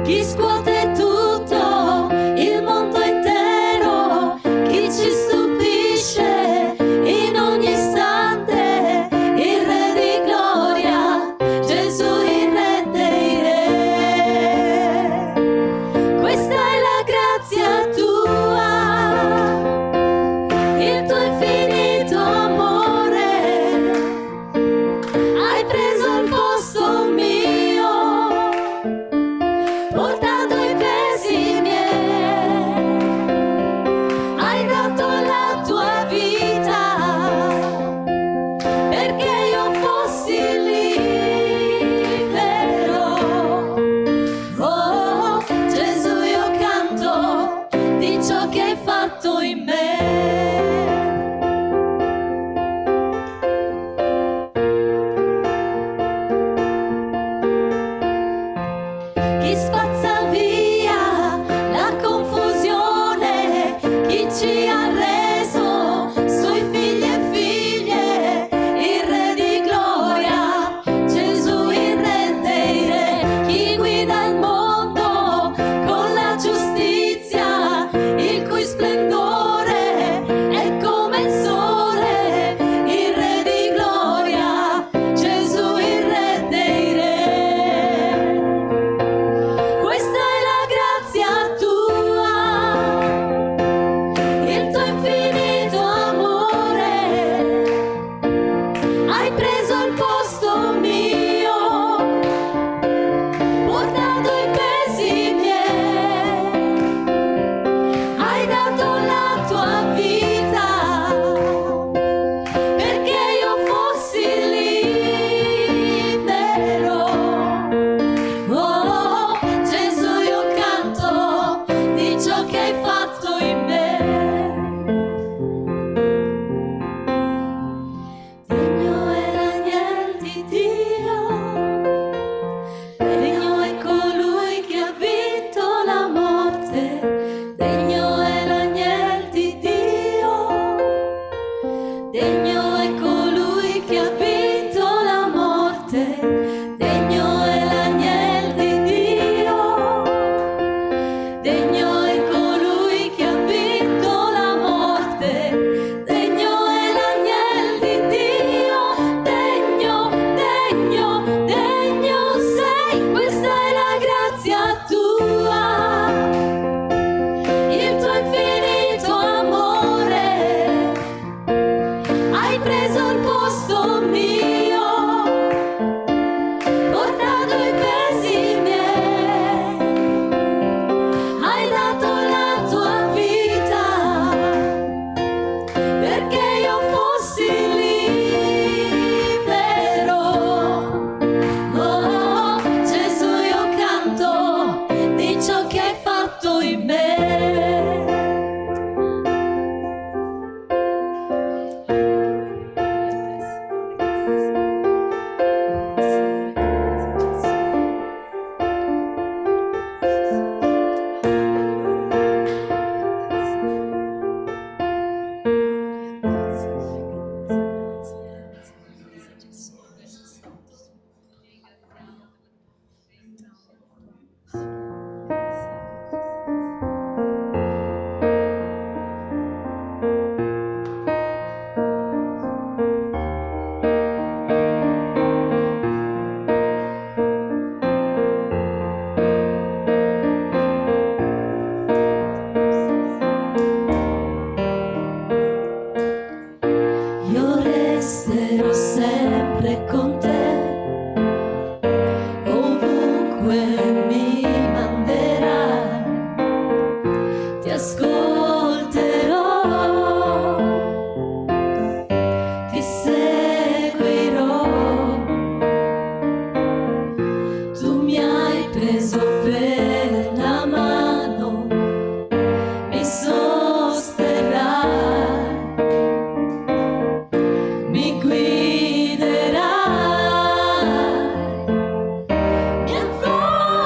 chi scuote tutto, il mondo intero, chi ci stupisce in ogni istante, il Re di gloria, Gesù il Re dei Re. Questa è la grazia tua, il tuo infinito amore, hai preso il posto mio, portato i pesi miei, hai dato la tua vita perché io fossi libero. Oh, Gesù, io canto di ciò che hai fatto in me. Chi spazza via la confusione, chi ci ha reso suoi figli e figlie, il Re di gloria, Gesù il Re dei Re, chi guida il mondo con la giustizia, il cui splendore è come il sole, il Re di gloria, Gesù il Re dei Re. Questa è la grazia tua, il tuo infinito amore, hai preso il posto mio, portato i pesi miei, hai dato la tua vita perché io fossi libero. Oh, Gesù, io canto di ciò che hai fatto in me. Degno è l'agnel di Dio, degno è colui che ha vinto la morte, degno è l'agnel di Dio, degno è colui che ha vinto la morte, degno è l'agnel di Dio, degno è colui che ha vinto la morte, degno è l'agnel di Dio, degno, degno, degno sei. Questa è la grazia tua, il tuo infinito amore, hai preso il posto mio, portato i pesi miei, hai dato la tua vita perché io fossi libero. Oh, Gesù, io canto di ciò che hai fatto in me. Io resterò sempre con te, ovunque mi manderai, ti ascolterò, ti seguirò, tu mi hai preso per la mano, mi sosterrai, mi guiderai, mi accoglierai.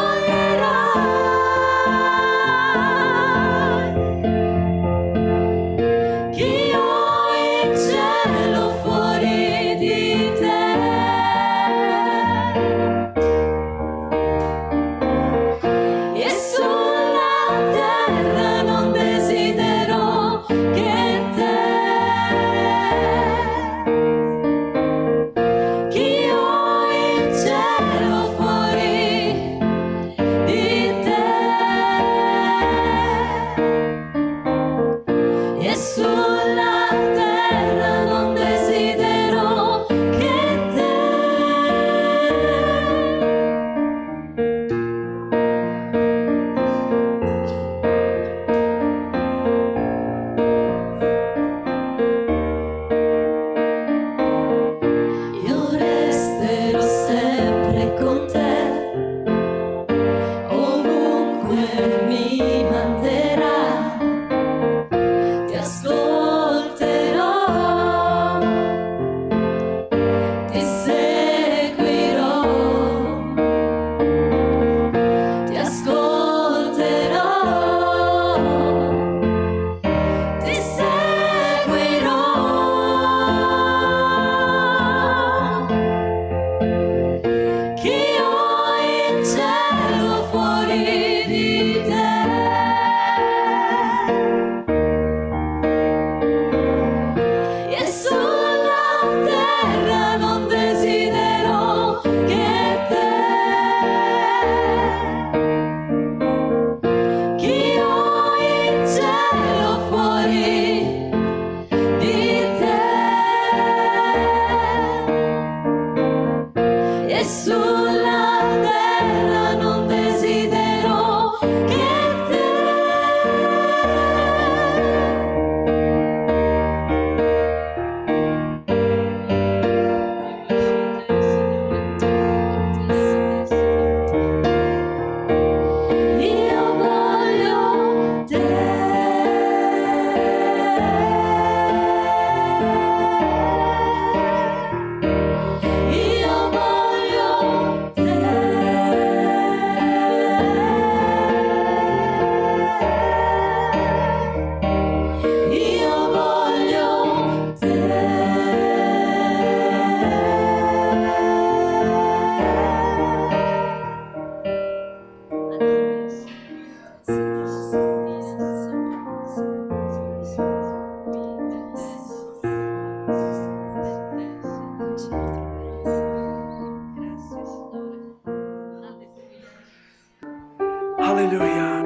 Alleluia.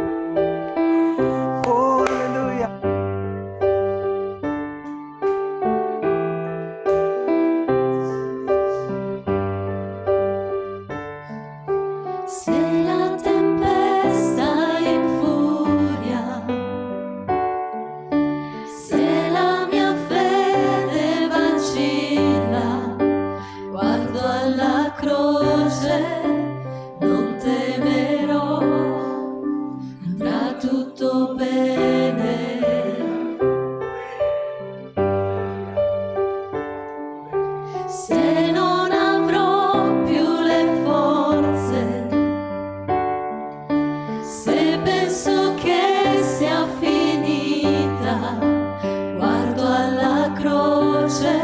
Oh, alleluia. Se la tempesta infuria, se la mia fede vacilla, guardo alla croce, non temerò, andrà tutto bene. Se non avrò più le forze, se penso che sia finita, guardo alla croce,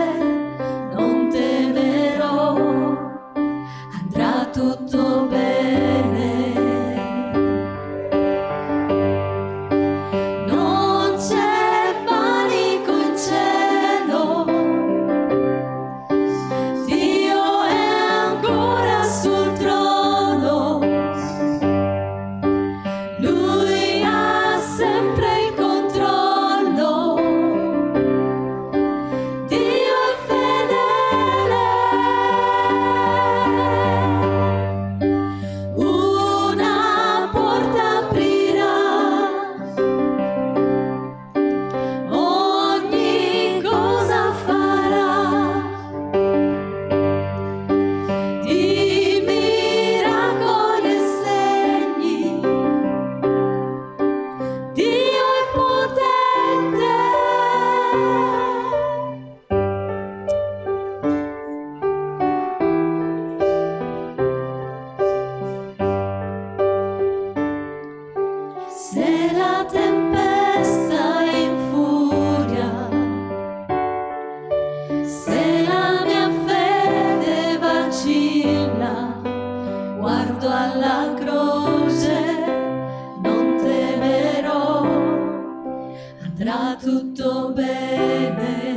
non temerò, andrà tutto bene. Non c'è panico in cielo, Dio è ancora sul trono, Lui ha sempre il controllo, Dio è fedele. Una porta aprirà, ogni cosa farà, di miracoli e segni, Dio è potente. Se la tempesta infuria, se la mia fede vacilla, guardo alla croce, non temerò, andrà tutto bene.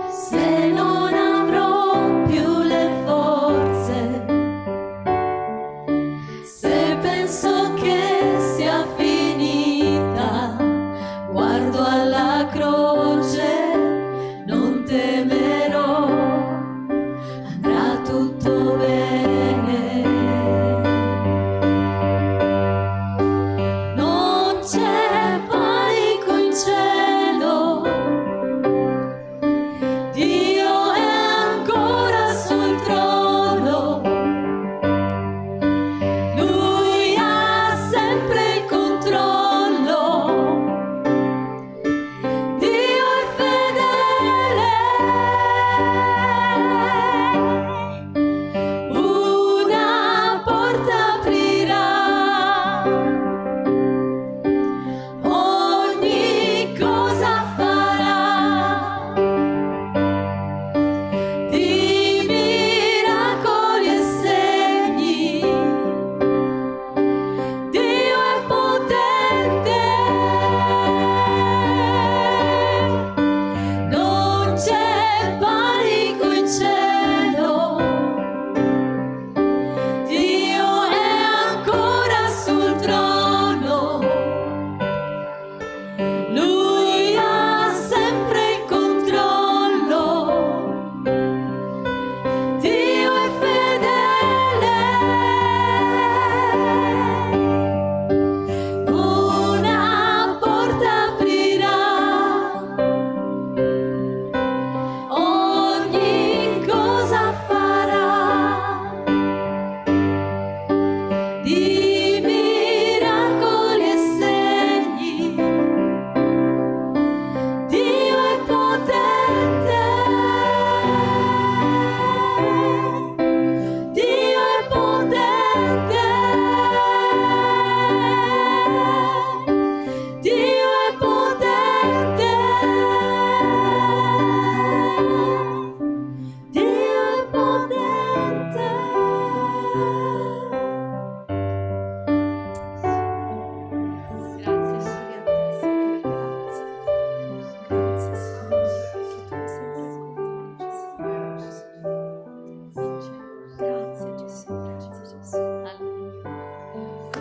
Se non avrò più le forze, se penso che sia finita, guardo alla croce, non temerò, andrà tutto bene. Non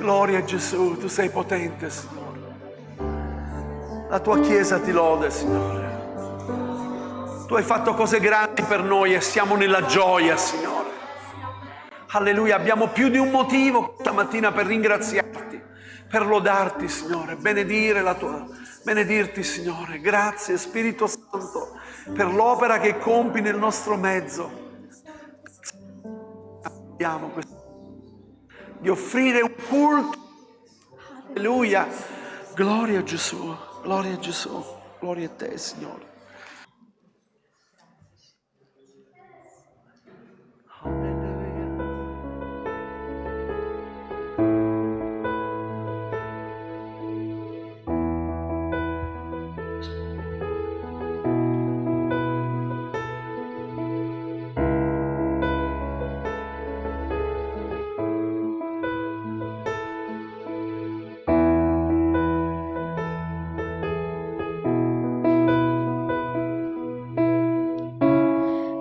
Gloria a Gesù, tu sei potente, Signore. La tua Chiesa ti lode, Signore. Tu hai fatto cose grandi per noi e siamo nella gioia, Signore. Alleluia, abbiamo più di un motivo stamattina per ringraziarti, per lodarti, Signore, benedirti, Signore. Grazie, Spirito Santo, per l'opera che compi nel nostro mezzo. Abbiamo di offrire un culto. Alleluia. Gloria a Gesù, gloria a Gesù, gloria a te, Signore.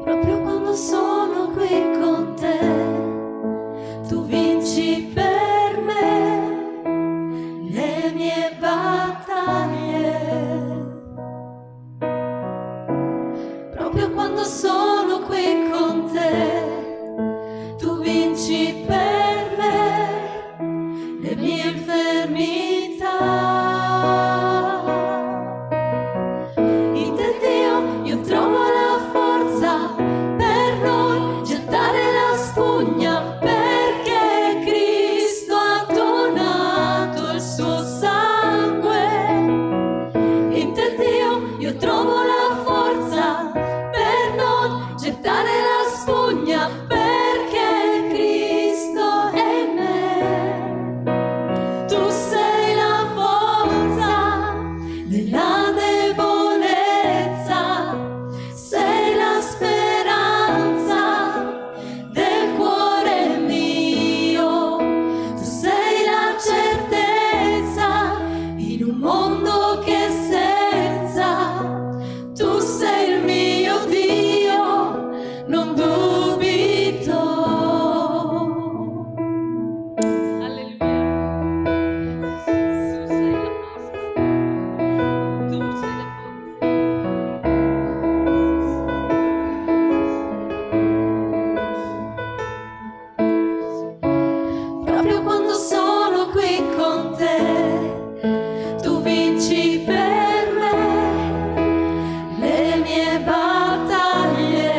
Proprio quando sono qui con te, tu vinci per me le mie battaglie. Proprio quando sono qui con te, tu vinci per me le mie infermità. In te, Dio, io trovo la forza per non gettare la spugna, perché Cristo ha donato il suo sangue. In te, Dio, io trovo la forza per non gettare la spugna, perché Cristo è in me. Tu sei la forza nella debolezza, sei la speranza del cuore mio. Tu sei la certezza in un mondo che senza. Tu sei il mio Dio, non dubito. Alleluia. Tu sei la forza. Tu sei la forza. Proprio quando sono qui con te, tu vinci per me le mie battaglie.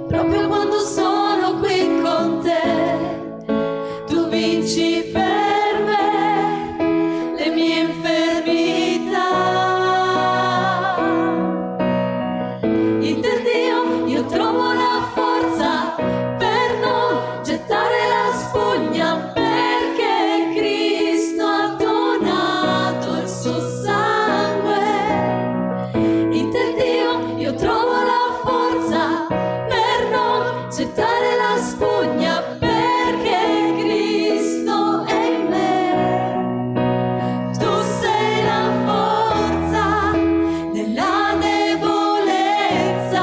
Proprio quando sono qui con te, tu vinci per me le mie infermità. In te, Dio, io trovo la forza per non gettare la spugna, perché Cristo ha donato il suo sangue. In te, Dio, io trovo la forza per non gettare la spugna, perché Cristo è in me. Tu sei la forza nella debolezza,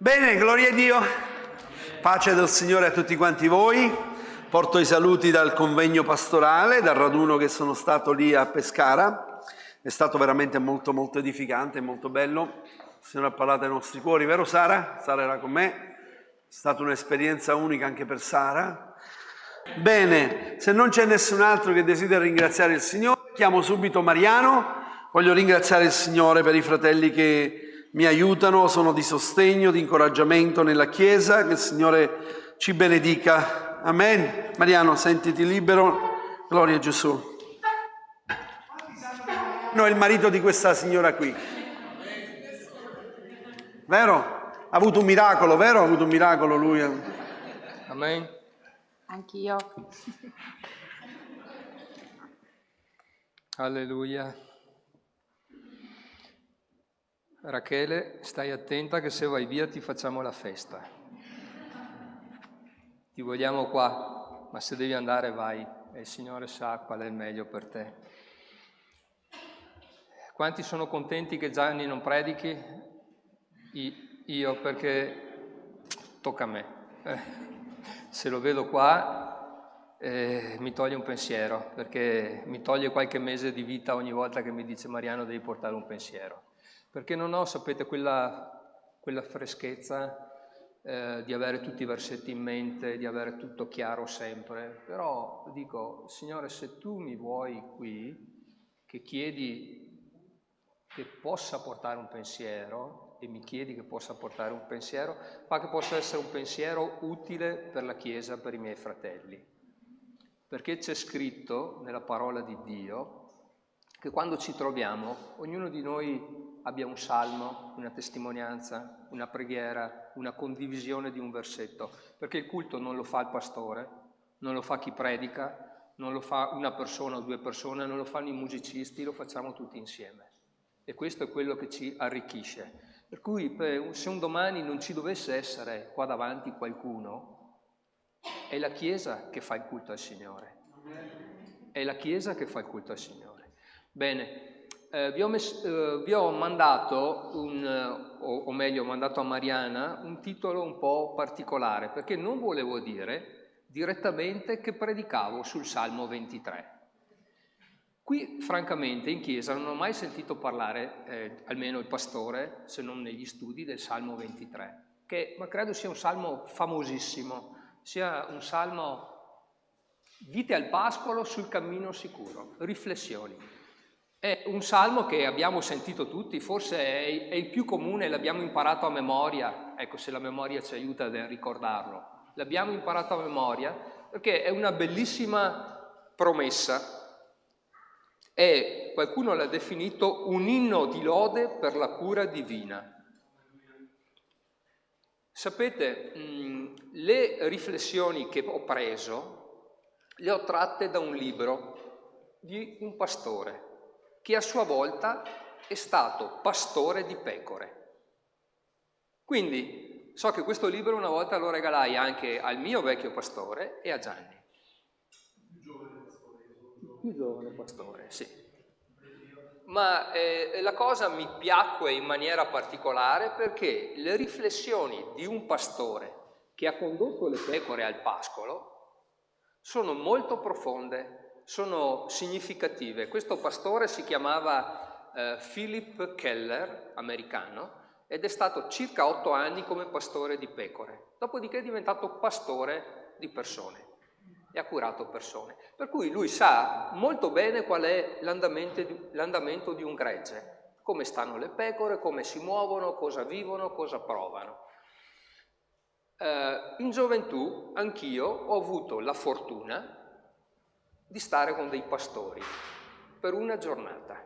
Bene, gloria a Dio. Pace del Signore a tutti quanti voi. Porto i saluti dal convegno pastorale, dal raduno che sono stato lì a Pescara. È stato veramente molto molto edificante, molto bello. Il Signore ha parlato ai nostri cuori, vero Sara? Sara era con me. È stata un'esperienza unica anche per Sara. Bene, se non c'è nessun altro che desidera ringraziare il Signore, chiamo subito Mariano. Voglio ringraziare il Signore per i fratelli che mi aiutano, sono di sostegno, di incoraggiamento nella Chiesa, che il Signore ci benedica. Amen. Mariano, sentiti libero. Gloria a Gesù. No, è il marito di questa signora qui. Vero? Ha avuto un miracolo, vero? Ha avuto un miracolo lui. Amen. Anch'io. Alleluia. Rachele, stai attenta che se vai via ti facciamo la festa. Ti vogliamo qua, ma se devi andare vai e il Signore sa qual è il meglio per te. Quanti sono contenti che Gianni non predichi? Io, perché tocca a me. Se lo vedo qua mi toglie un pensiero, perché mi toglie qualche mese di vita ogni volta che mi dice Mariano devi portare un pensiero. Perché non ho, sapete, quella freschezza di avere tutti i versetti in mente, di avere tutto chiaro sempre. Però dico, Signore, se tu mi vuoi qui, che chiedi che possa portare un pensiero, e mi chiedi che possa portare un pensiero, fa che possa essere un pensiero utile per la Chiesa, per i miei fratelli. Perché c'è scritto nella parola di Dio che quando ci troviamo, ognuno di noi abbia un salmo, una testimonianza, una preghiera, una condivisione di un versetto, perché il culto non lo fa il pastore, non lo fa chi predica, non lo fa una persona o due persone, non lo fanno i musicisti, lo facciamo tutti insieme. E questo è quello che ci arricchisce. Per cui se un domani non ci dovesse essere qua davanti qualcuno, è la Chiesa che fa il culto al Signore. È la Chiesa che fa il culto al Signore. Bene, vi ho mandato o meglio ho mandato a Mariana un titolo un po' particolare, perché non volevo dire direttamente che predicavo sul Salmo 23. Qui, francamente, in chiesa non ho mai sentito parlare, almeno il pastore, se non negli studi, del Salmo 23, ma credo sia un salmo famosissimo, sia un salmo vite al pascolo sul cammino sicuro, riflessioni. È un salmo che abbiamo sentito tutti, forse è il più comune, l'abbiamo imparato a memoria, ecco, se la memoria ci aiuta a ricordarlo. L'abbiamo imparato a memoria perché è una bellissima promessa. E qualcuno l'ha definito un inno di lode per la cura divina. Sapete, le riflessioni che ho preso le ho tratte da un libro di un pastore che a sua volta è stato pastore di pecore. Quindi so che questo libro una volta lo regalai anche al mio vecchio pastore e a Gianni. Più giovane pastore, sì. Ma la cosa mi piacque in maniera particolare perché le riflessioni di un pastore che ha condotto le pecore al pascolo sono molto profonde, sono significative. Questo pastore si chiamava Philip Keller, americano, ed è stato circa 8 anni come pastore di pecore. Dopodiché è diventato pastore di persone. E ha curato persone. Per cui lui sa molto bene qual è l'andamento di un gregge, come stanno le pecore, come si muovono, cosa vivono, cosa provano. In gioventù anch'io ho avuto la fortuna di stare con dei pastori per una giornata.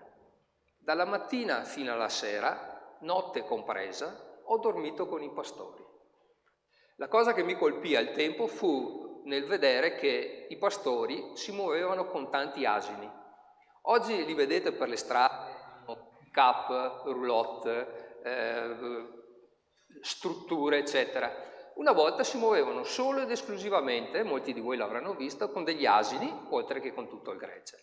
Dalla mattina fino alla sera, notte compresa, ho dormito con i pastori. La cosa che mi colpì al tempo fu nel vedere che i pastori si muovevano con tanti asini. Oggi li vedete per le strade, cap, roulotte, strutture, eccetera. Una volta si muovevano solo ed esclusivamente, molti di voi l'avranno visto, con degli asini, oltre che con tutto il gregge.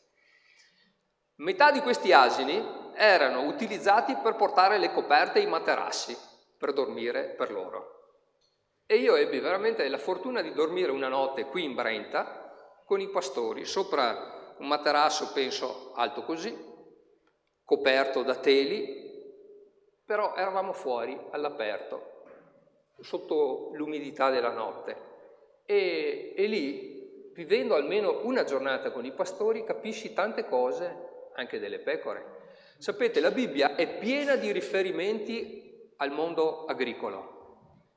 Metà di questi asini erano utilizzati per portare le coperte e i materassi, per dormire per loro. E io ebbi veramente la fortuna di dormire una notte qui in Brenta con i pastori, sopra un materasso, penso, alto così, coperto da teli, però eravamo fuori all'aperto, sotto l'umidità della notte. E lì, vivendo almeno una giornata con i pastori, capisci tante cose anche delle pecore. Sapete, la Bibbia è piena di riferimenti al mondo agricolo,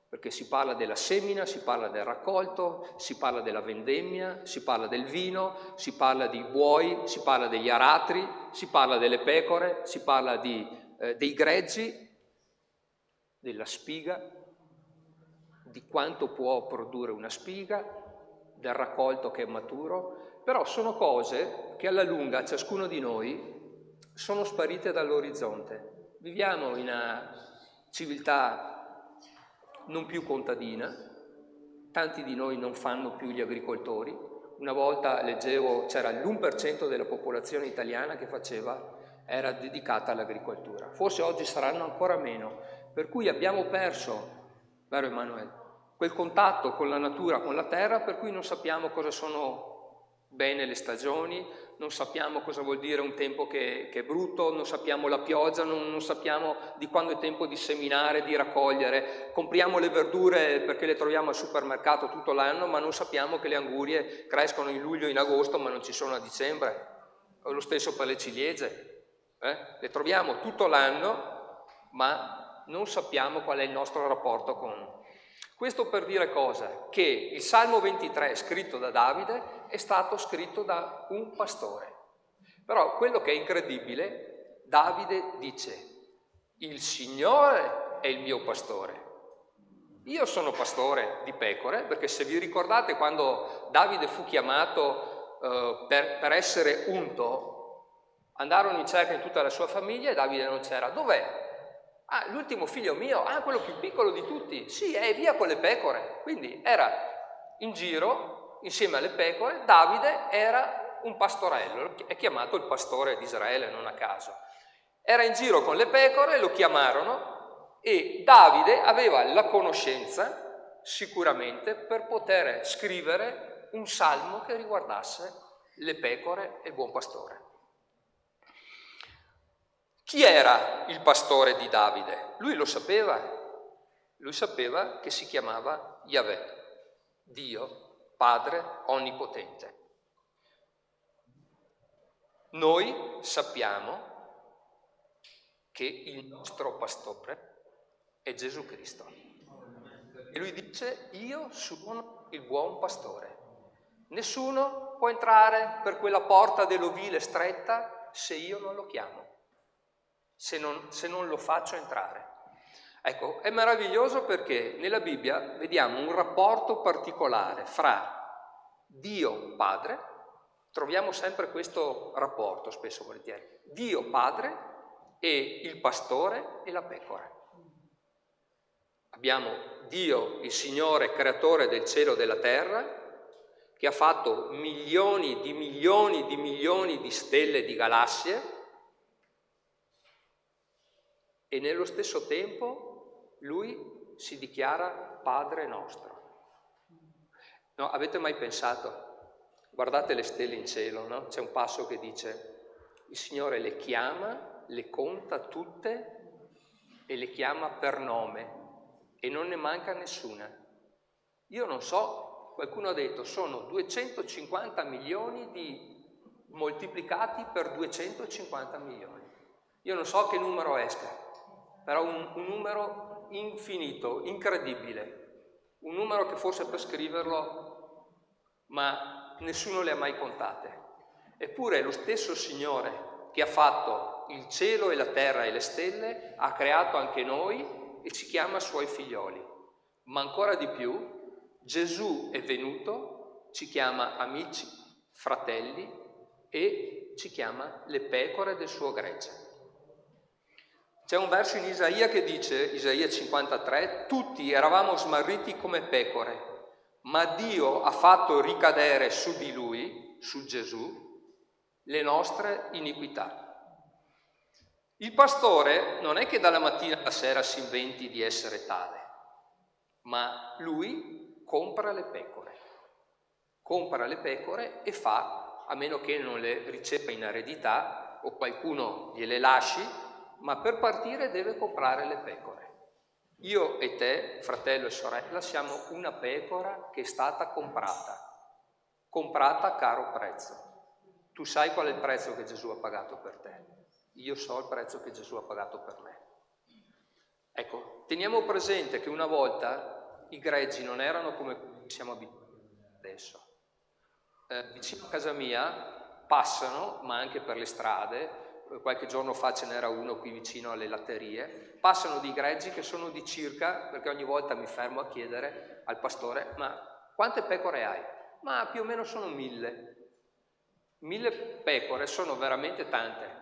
perché si parla della semina, si parla del raccolto, si parla della vendemmia, si parla del vino, si parla di buoi, si parla degli aratri, si parla delle pecore, si parla dei greggi, della spiga, di quanto può produrre una spiga, del raccolto che è maturo, però sono cose che alla lunga ciascuno di noi sono sparite dall'orizzonte. Viviamo in una civiltà non più contadina, tanti di noi non fanno più gli agricoltori. Una volta leggevo, c'era l'1% della popolazione italiana che era dedicata all'agricoltura. Forse oggi saranno ancora meno, per cui abbiamo perso, vero Emanuele, quel contatto con la natura, con la terra, per cui non sappiamo cosa sono bene le stagioni, non sappiamo cosa vuol dire un tempo che è brutto, non sappiamo la pioggia, non sappiamo di quando è tempo di seminare, di raccogliere. Compriamo le verdure perché le troviamo al supermercato tutto l'anno, ma non sappiamo che le angurie crescono in luglio e in agosto, ma non ci sono a dicembre. Lo stesso per le ciliegie. Le troviamo tutto l'anno, ma non sappiamo qual è il nostro rapporto con... Questo per dire cosa? Che il Salmo 23 scritto da Davide è stato scritto da un pastore. Però quello che è incredibile, Davide dice: il Signore è il mio pastore. Io sono pastore di pecore, perché se vi ricordate quando Davide fu chiamato per essere unto, andarono in cerca in tutta la sua famiglia e Davide non c'era. Dov'è? Ah, l'ultimo figlio mio, quello più piccolo di tutti, sì, è via con le pecore. Quindi era in giro insieme alle pecore. Davide era un pastorello, è chiamato il pastore di Israele, non a caso. Era in giro con le pecore, lo chiamarono e Davide aveva la conoscenza, sicuramente, per poter scrivere un salmo che riguardasse le pecore e il buon pastore. Chi era il pastore di Davide? Lui lo sapeva. Lui sapeva che si chiamava Yahweh, Dio, Padre Onnipotente. Noi sappiamo che il nostro pastore è Gesù Cristo. E lui dice: io sono il buon pastore. Nessuno può entrare per quella porta dell'ovile stretta se io non lo chiamo. Se non lo faccio entrare. Ecco, è meraviglioso perché nella Bibbia vediamo un rapporto particolare fra Dio Padre, troviamo sempre questo rapporto spesso volentieri, Dio Padre e il pastore e la pecora. Abbiamo Dio, il Signore, creatore del cielo e della terra, che ha fatto milioni di stelle e di galassie, e nello stesso tempo lui si dichiara Padre nostro. No, avete mai pensato? Guardate le stelle in cielo, no? C'è un passo che dice: il Signore le chiama, le conta tutte e le chiama per nome e non ne manca nessuna. Io non so, qualcuno ha detto sono 250 milioni moltiplicati per 250 milioni. Io non so che numero esca, però un numero infinito, incredibile, un numero che forse per scriverlo, ma nessuno le ha mai contate. Eppure è lo stesso Signore che ha fatto il cielo e la terra e le stelle, ha creato anche noi e ci chiama suoi figlioli. Ma ancora di più, Gesù è venuto, ci chiama amici, fratelli e ci chiama le pecore del suo gregge. C'è un verso in Isaia che dice, Isaia 53, tutti eravamo smarriti come pecore, ma Dio ha fatto ricadere su di lui, su Gesù, le nostre iniquità. Il pastore non è che dalla mattina alla sera si inventi di essere tale, ma lui compra le pecore e fa, a meno che non le riceva in eredità o qualcuno gliele lasci, ma per partire deve comprare le pecore. Io e te, fratello e sorella, siamo una pecora che è stata comprata a caro prezzo. Tu sai qual è il prezzo che Gesù ha pagato per te. Io so il prezzo che Gesù ha pagato per me. Ecco, teniamo presente che una volta i greggi non erano come siamo abituati adesso. Vicino a casa mia passano, ma anche per le strade, qualche giorno fa ce n'era uno qui vicino alle latterie, passano dei greggi che sono di circa, perché ogni volta mi fermo a chiedere al pastore, ma quante pecore hai? Ma più o meno sono 1000. 1000 pecore sono veramente tante.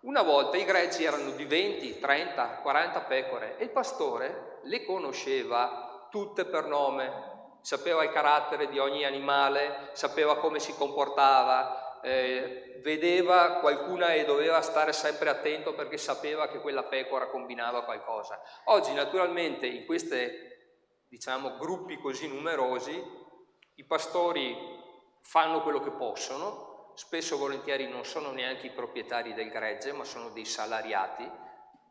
Una volta i greggi erano di 20, 30, 40 pecore e il pastore le conosceva tutte per nome, sapeva il carattere di ogni animale, sapeva come si comportava, vedeva qualcuna e doveva stare sempre attento perché sapeva che quella pecora combinava qualcosa. Oggi naturalmente in queste, gruppi così numerosi, i pastori fanno quello che possono, spesso e volentieri non sono neanche i proprietari del gregge, ma sono dei salariati.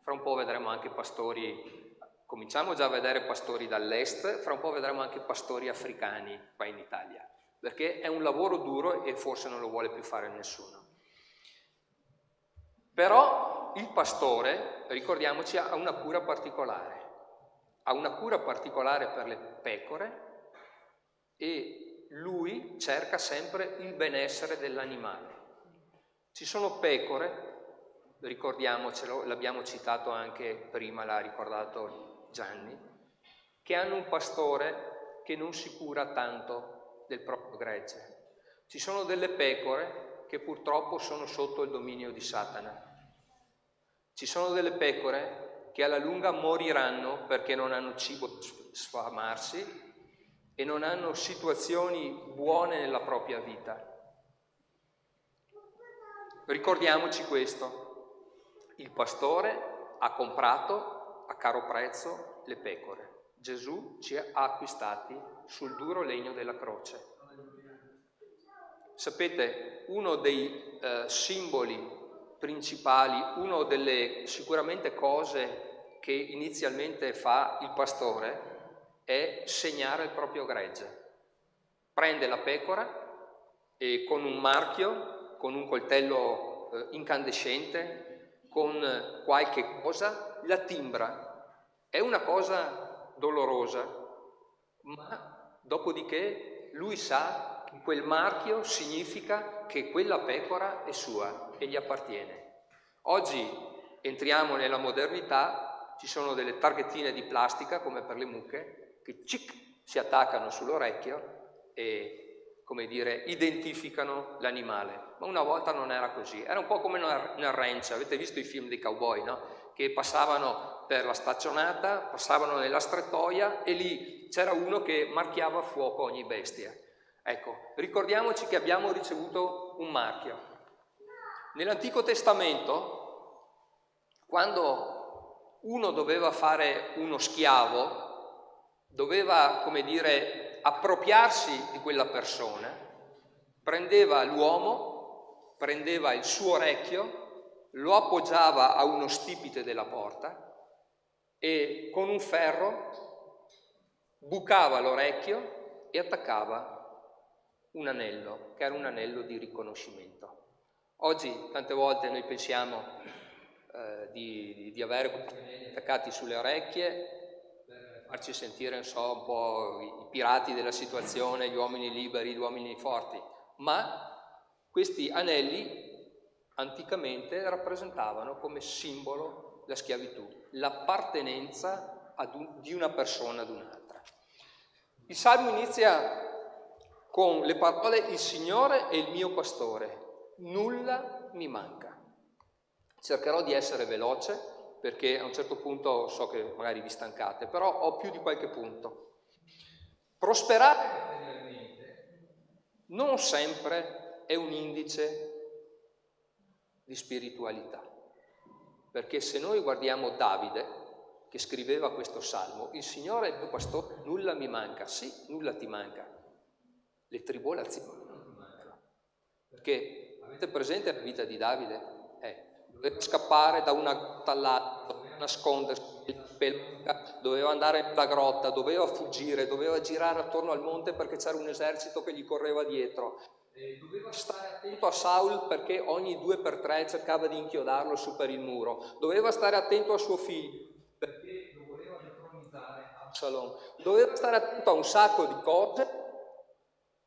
Fra un po' vedremo anche pastori, cominciamo già a vedere pastori dall'est, fra un po' vedremo anche pastori africani qua in Italia, perché è un lavoro duro e forse non lo vuole più fare nessuno. Però il pastore, ricordiamoci, ha una cura particolare per le pecore e lui cerca sempre il benessere dell'animale. Ci sono pecore, ricordiamocelo, l'abbiamo citato anche prima, l'ha ricordato Gianni, che hanno un pastore che non si cura tanto del proprio gregge. Ci sono delle pecore che purtroppo sono sotto il dominio di Satana. Ci sono delle pecore che alla lunga moriranno perché non hanno cibo per sfamarsi e non hanno situazioni buone nella propria vita. Ricordiamoci questo: il pastore ha comprato a caro prezzo le pecore. Gesù ci ha acquistati sul duro legno della croce. Sapete, uno dei simboli principali, una delle sicuramente cose che inizialmente fa il pastore è segnare il proprio gregge. Prende la pecora e con un marchio, con un coltello incandescente, con qualche cosa, la timbra. È una cosa dolorosa, ma dopodiché lui sa che quel marchio significa che quella pecora è sua e gli appartiene. Oggi entriamo nella modernità, ci sono delle targhettine di plastica come per le mucche che si attaccano sull'orecchio e, come dire, identificano l'animale. Ma una volta non era così, era un po' come nel ranch. Avete visto i film dei cowboy, no? Che passavano per la staccionata, passavano nella strettoia e lì c'era uno che marchiava a fuoco ogni bestia. Ecco, ricordiamoci che abbiamo ricevuto un marchio. Nell'Antico Testamento, quando uno doveva fare uno schiavo, doveva, come dire, appropriarsi di quella persona, prendeva l'uomo, prendeva il suo orecchio, lo appoggiava a uno stipite della porta e con un ferro bucava l'orecchio e attaccava un anello, che era un anello di riconoscimento. Oggi tante volte noi pensiamo di avere questi anelli attaccati sulle orecchie, farci sentire, un po' i pirati della situazione, gli uomini liberi, gli uomini forti, ma questi anelli anticamente rappresentavano come simbolo la schiavitù, l'appartenenza di una persona ad un'altra. Il Salmo inizia con le parole: il Signore è il mio pastore, nulla mi manca. Cercherò di essere veloce, perché a un certo punto so che magari vi stancate, però ho più di qualche punto. Prosperare materialmente non sempre è un indice di spiritualità. Perché se noi guardiamo Davide, che scriveva questo salmo, il Signore è il mio pastore, nulla mi manca. Sì, nulla ti manca. Le tribolazioni non ti mancano. Perché avete presente la vita di Davide? Doveva scappare da una grotta all'altra, doveva nascondersi, doveva andare nella grotta, doveva fuggire, doveva girare attorno al monte perché c'era un esercito che gli correva dietro. Doveva stare attento a Saul perché ogni 2 per 3 cercava di inchiodarlo su per il muro. Doveva stare attento a suo figlio perché lo voleva detronizzare Absalom. Doveva stare attento a un sacco di cose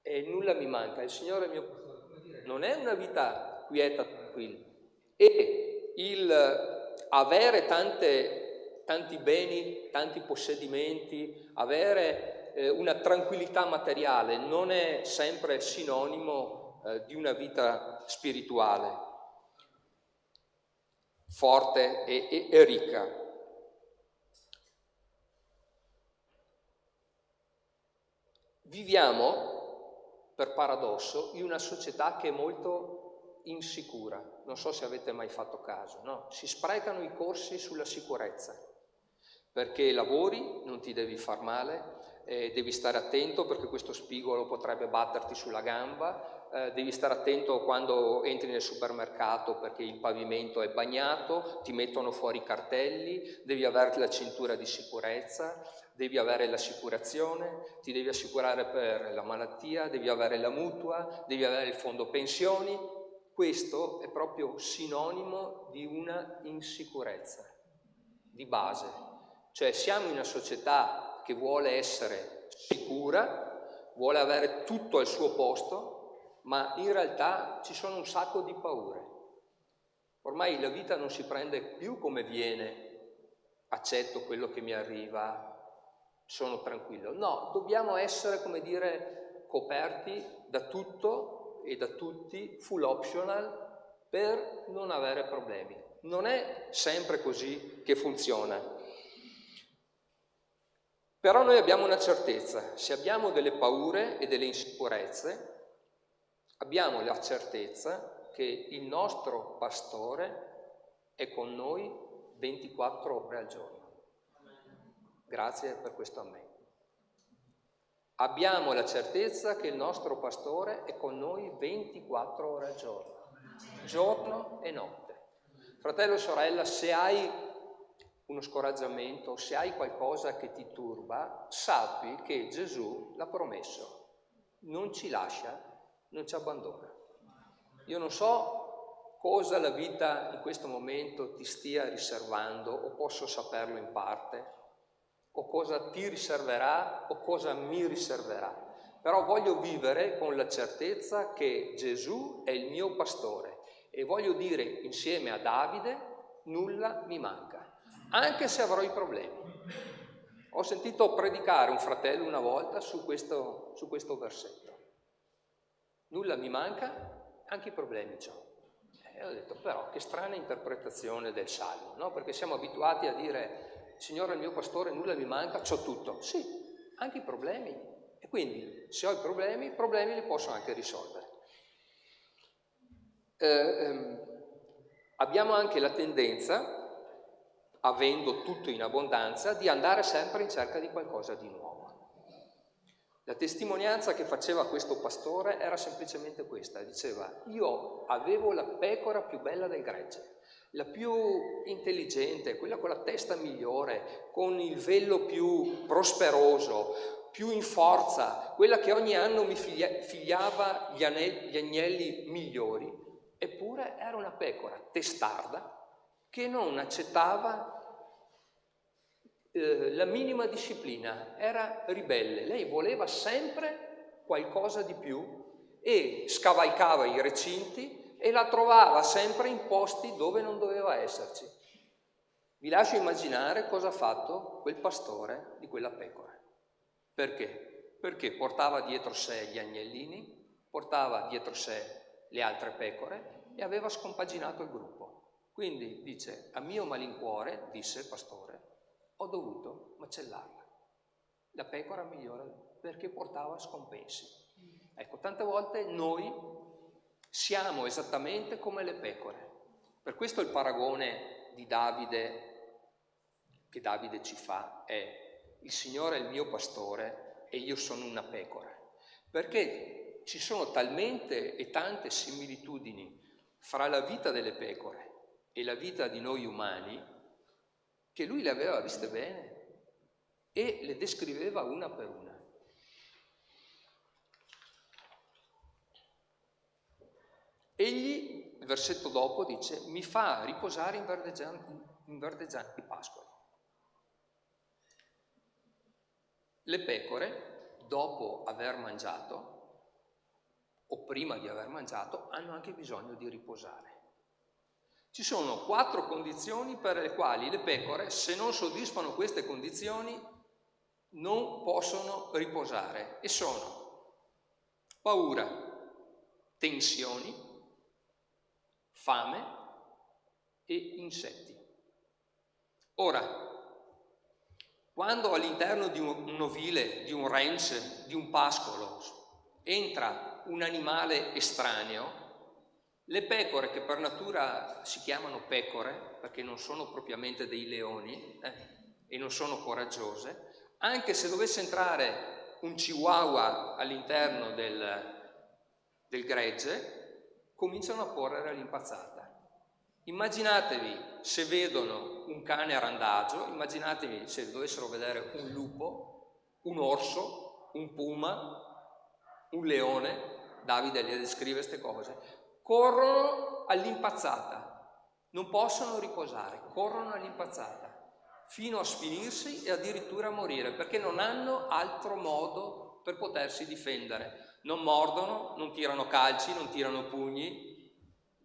e nulla mi manca. Il Signore è mio pastore. Non è una vita quieta, tranquilla. E il avere tanti beni, tanti possedimenti, avere una tranquillità materiale non è sempre sinonimo di una vita spirituale forte e ricca. Viviamo, per paradosso, in una società che è molto insicura. Non so se avete mai fatto caso, no? Si sprecano i corsi sulla sicurezza, perché lavori, non ti devi far male, devi stare attento perché questo spigolo potrebbe batterti sulla gamba, devi stare attento quando entri nel supermercato perché il pavimento è bagnato, ti mettono fuori i cartelli, devi avere la cintura di sicurezza, devi avere l'assicurazione, ti devi assicurare per la malattia, devi avere la mutua, devi avere il fondo pensioni. Questo è proprio sinonimo di una insicurezza di base. Cioè siamo in una società che vuole essere sicura, vuole avere tutto al suo posto, ma in realtà ci sono un sacco di paure. Ormai la vita non si prende più come viene, accetto quello che mi arriva, sono tranquillo. No, dobbiamo essere, come dire, coperti da tutto e da tutti, full optional, per non avere problemi. Non è sempre così che funziona. Però noi abbiamo una certezza, se abbiamo delle paure e delle insicurezze, abbiamo la certezza che il nostro pastore è con noi 24 ore al giorno. Grazie per questo amen. Abbiamo la certezza che il nostro pastore è con noi 24 ore al giorno e notte. Fratello e sorella, se hai uno scoraggiamento, se hai qualcosa che ti turba, sappi che Gesù l'ha promesso, non ci lascia, non ci abbandona. Io non so cosa la vita in questo momento ti stia riservando, o posso saperlo in parte, o cosa ti riserverà, o cosa mi riserverà. Però voglio vivere con la certezza che Gesù è il mio pastore e voglio dire insieme a Davide, nulla mi manca. Anche se avrò i problemi. Ho sentito predicare un fratello una volta su questo versetto. Nulla mi manca, anche i problemi c'ho. E ho detto, però, che strana interpretazione del Salmo, no? Perché siamo abituati a dire, Signore è il mio pastore, nulla mi manca, c'ho tutto. Sì, anche i problemi. E quindi, se ho i problemi li posso anche risolvere. Abbiamo anche la tendenza, avendo tutto in abbondanza, di andare sempre in cerca di qualcosa di nuovo. La testimonianza che faceva questo pastore era semplicemente questa, diceva, io avevo la pecora più bella del gregge, la più intelligente, quella con la testa migliore, con il velo più prosperoso, più in forza, quella che ogni anno mi figliava gli agnelli migliori, eppure era una pecora testarda, che non accettava la minima disciplina, era ribelle, lei voleva sempre qualcosa di più e scavalcava i recinti e la trovava sempre in posti dove non doveva esserci. Vi lascio immaginare cosa ha fatto quel pastore di quella pecora. Perché? Perché portava dietro sé gli agnellini, portava dietro sé le altre pecore e aveva scompaginato il gruppo. Quindi dice, a mio malincuore, disse il pastore, ho dovuto macellarla, la pecora migliore, perché portava scompensi. Ecco, tante volte noi siamo esattamente come le pecore. Per questo il paragone di Davide, che Davide ci fa, è: il Signore è il mio pastore e io sono una pecora. Perché ci sono talmente e tante similitudini fra la vita delle pecore e la vita di noi umani, che lui le aveva viste bene e le descriveva una per una. Egli, il versetto dopo, dice: mi fa riposare in verdeggianti pascoli. Le pecore, dopo aver mangiato o prima di aver mangiato, hanno anche bisogno di riposare. Ci sono 4 condizioni per le quali le pecore, se non soddisfano queste condizioni, non possono riposare, e sono paura, tensioni, fame e insetti. Ora, quando all'interno di un ovile, di un ranch, di un pascolo, entra un animale estraneo, le pecore, che per natura si chiamano pecore, perché non sono propriamente dei leoni e non sono coraggiose, anche se dovesse entrare un chihuahua all'interno del gregge, cominciano a correre all'impazzata. Immaginatevi se vedono un cane a randagio, immaginatevi se dovessero vedere un lupo, un orso, un puma, un leone. Davide le descrive queste cose. Corrono all'impazzata, non possono riposare, corrono all'impazzata, fino a sfinirsi e addirittura a morire, perché non hanno altro modo per potersi difendere. Non mordono, non tirano calci, non tirano pugni,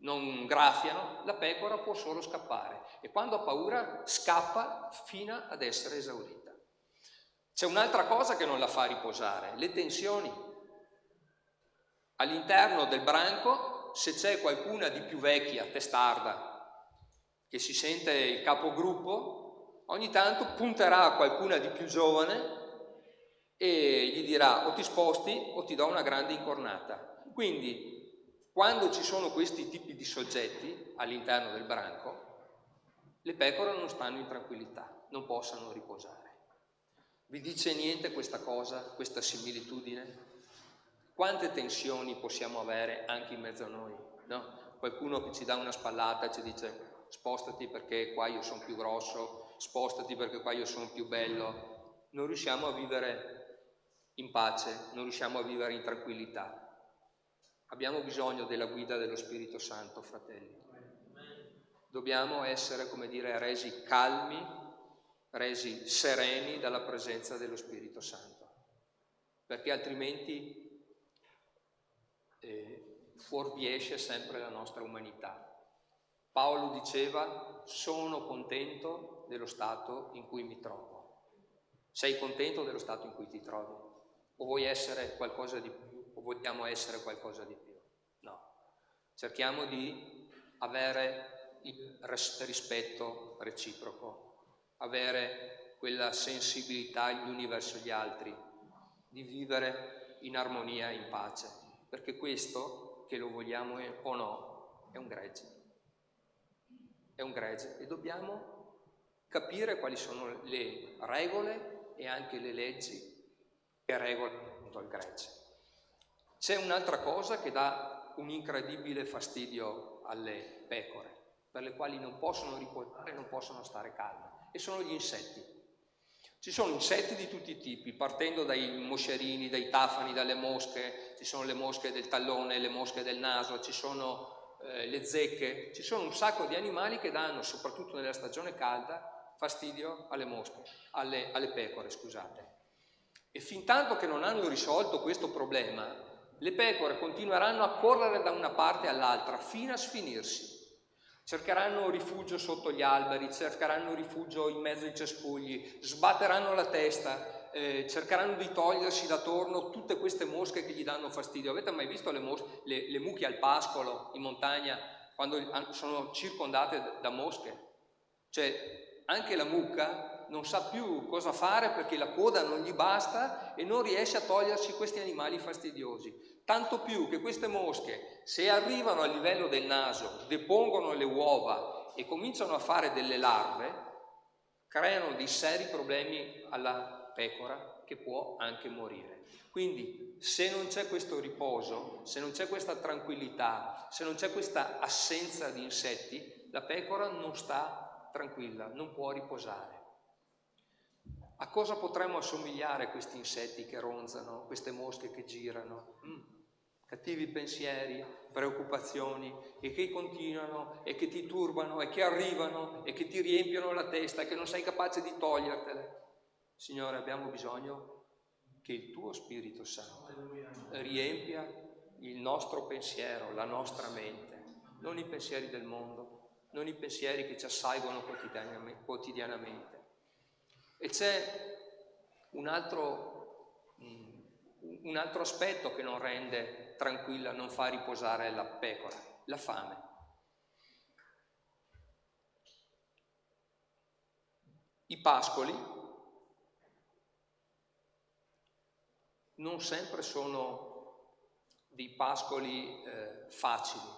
non graffiano. La pecora può solo scappare, e quando ha paura scappa fino ad essere esaurita. C'è un'altra cosa che non la fa riposare: le tensioni. All'interno del branco, se c'è qualcuna di più vecchia, testarda, che si sente il capogruppo, ogni tanto punterà a qualcuna di più giovane e gli dirà: o ti sposti o ti do una grande incornata. Quindi, quando ci sono questi tipi di soggetti all'interno del branco, le pecore non stanno in tranquillità, non possono riposare. Vi dice niente questa cosa, questa similitudine? Quante tensioni possiamo avere anche in mezzo a noi, no? Qualcuno che ci dà una spallata e ci dice: spostati perché qua io sono più grosso, spostati perché qua io sono più bello. Non riusciamo a vivere in pace, non riusciamo a vivere in tranquillità. Abbiamo bisogno della guida dello Spirito Santo, fratelli. Dobbiamo essere, come dire, resi calmi, resi sereni dalla presenza dello Spirito Santo, perché altrimenti fuorviesce sempre la nostra umanità. Paolo diceva: sono contento dello stato in cui mi trovo. Sei contento dello stato in cui ti trovi? O vuoi essere qualcosa di più? O vogliamo essere qualcosa di più? No. Cerchiamo di avere il rispetto reciproco, avere quella sensibilità gli uni verso gli altri, di vivere in armonia e in pace, perché questo, che lo vogliamo o no, è un gregge. È un gregge, e dobbiamo capire quali sono le regole e anche le leggi che regolano appunto il gregge. C'è un'altra cosa che dà un incredibile fastidio alle pecore, per le quali non possono riposare, non possono stare calme, e sono gli insetti. Ci sono insetti di tutti i tipi, partendo dai moscerini, dai tafani, dalle mosche. Ci sono le mosche del tallone, le mosche del naso, ci sono le zecche, ci sono un sacco di animali che danno, soprattutto nella stagione calda, fastidio alle mosche, alle pecore, scusate. E fin tanto che non hanno risolto questo problema, le pecore continueranno a correre da una parte all'altra fino a sfinirsi. Cercheranno rifugio sotto gli alberi, cercheranno rifugio in mezzo ai cespugli, sbatteranno la testa, cercheranno di togliersi da torno tutte queste mosche che gli danno fastidio. Avete mai visto le mucche al pascolo in montagna, quando sono circondate da mosche? Cioè, anche la mucca non sa più cosa fare perché la coda non gli basta e non riesce a togliersi questi animali fastidiosi. Tanto più che queste mosche, se arrivano al livello del naso, depongono le uova e cominciano a fare delle larve, creano dei seri problemi alla pecora che può anche morire. Quindi se non c'è questo riposo, se non c'è questa tranquillità, se non c'è questa assenza di insetti, la pecora non sta tranquilla, non può riposare. A cosa potremmo assomigliare questi insetti che ronzano, queste mosche che girano? Cattivi pensieri, preoccupazioni e che continuano e che ti turbano e che arrivano e che ti riempiono la testa e che non sei capace di togliertele. Signore, abbiamo bisogno che il tuo Spirito Santo riempia il nostro pensiero, la nostra mente, non i pensieri del mondo, non i pensieri che ci assalgono quotidianamente. E c'è un altro aspetto che non rende tranquilla, non fa riposare la pecora, la fame. I pascoli non sempre sono dei pascoli facili.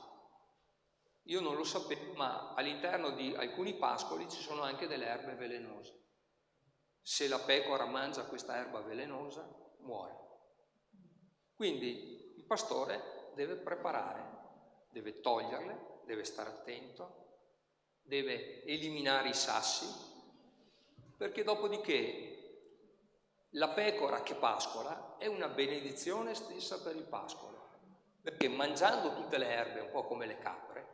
Io non lo sapevo, ma all'interno di alcuni pascoli ci sono anche delle erbe velenose. Se la pecora mangia questa erba velenosa, muore. Quindi il pastore deve preparare, deve toglierle, deve stare attento, deve eliminare i sassi, perché dopodiché la pecora che pascola è una benedizione stessa per il pascolo, perché mangiando tutte le erbe, un po' come le capre,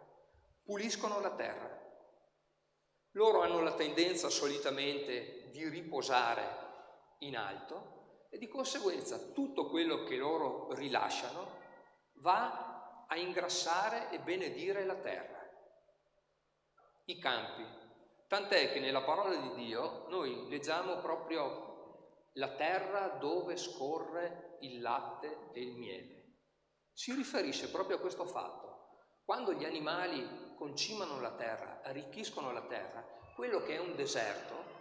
puliscono la terra. Loro hanno la tendenza solitamente di riposare in alto e di conseguenza tutto quello che loro rilasciano va a ingrassare e benedire la terra, i campi. Tant'è che nella parola di Dio noi leggiamo proprio la terra dove scorre il latte e il miele. Si riferisce proprio a questo fatto. Quando gli animali concimano la terra, arricchiscono la terra, quello che è un deserto,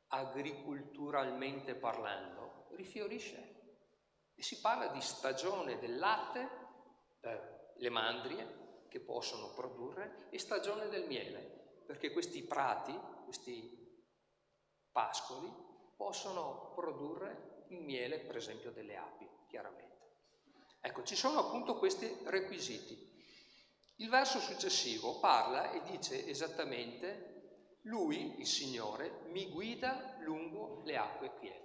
agricolturalmente parlando, rifiorisce. E si parla di stagione del latte per le mandrie che possono produrre e stagione del miele, perché questi prati, questi pascoli, possono produrre il miele, per esempio, delle api, chiaramente. Ecco, ci sono appunto questi requisiti. Il verso successivo parla e dice esattamente: Lui, il Signore, mi guida lungo le acque quiete.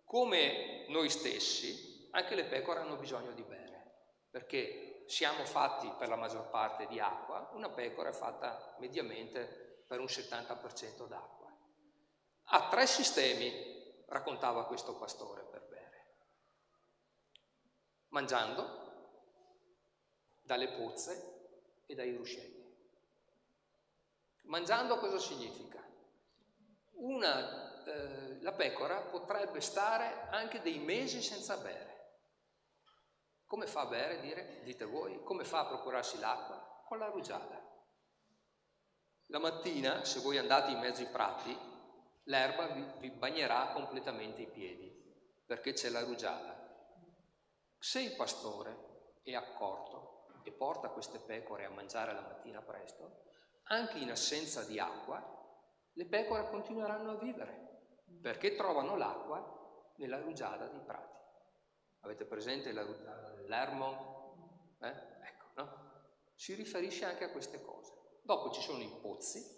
Come noi stessi, anche le pecore hanno bisogno di bere, perché siamo fatti per la maggior parte di acqua, una pecora è fatta mediamente per un 70% d'acqua. Ha 3 sistemi, raccontava questo pastore, per bere. Mangiando dalle pozze e dai ruscelli. Mangiando cosa significa? La pecora potrebbe stare anche dei mesi senza bere. Come fa a bere, dite voi? Come fa a procurarsi l'acqua? Con la rugiada. La mattina, se voi andate in mezzo ai prati, l'erba vi bagnerà completamente i piedi, perché c'è la rugiada. Se il pastore è accorto e porta queste pecore a mangiare la mattina presto, anche in assenza di acqua, le pecore continueranno a vivere, perché trovano l'acqua nella rugiada dei prati. Avete presente la rugiada dell'Hermon? Ecco, no? Si riferisce anche a queste cose. Dopo ci sono i pozzi,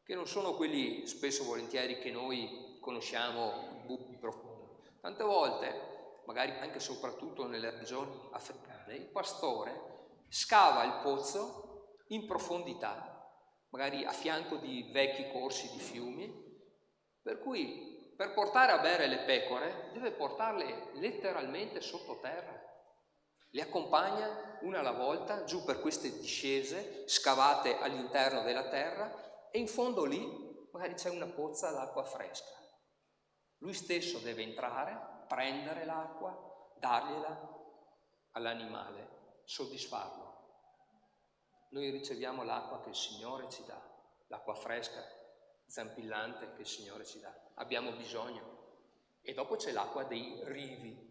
che non sono quelli spesso volentieri che noi conosciamo, buchi profondi. Tante volte, magari anche soprattutto nelle regioni africane, il pastore scava il pozzo in profondità, magari a fianco di vecchi corsi di fiumi, per cui per portare a bere le pecore deve portarle letteralmente sottoterra. Le accompagna una alla volta giù per queste discese scavate all'interno della terra e in fondo lì magari c'è una pozza d'acqua fresca. Lui stesso deve entrare, prendere l'acqua, dargliela all'animale, soddisfarlo. Noi riceviamo l'acqua che il Signore ci dà, l'acqua fresca, zampillante che il Signore ci dà. Abbiamo bisogno. E dopo c'è l'acqua dei rivi.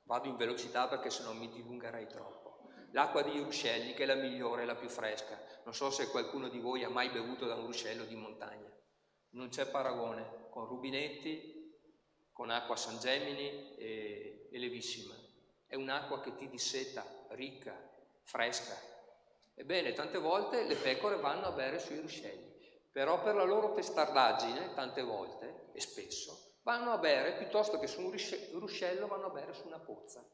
Vado in velocità perché sennò mi dilungherei troppo. l'acqua dei ruscelli, che è la migliore, la più fresca. Non so se qualcuno di voi ha mai bevuto da un ruscello di montagna. Non c'è paragone, con rubinetti, con acqua San Gemini e levissima. È un'acqua che ti disseta, ricca, fresca. Ebbene, tante volte le pecore vanno a bere sui ruscelli, però per la loro testardaggine, tante volte, e spesso, vanno a bere, piuttosto che su un ruscello, vanno a bere su una pozza,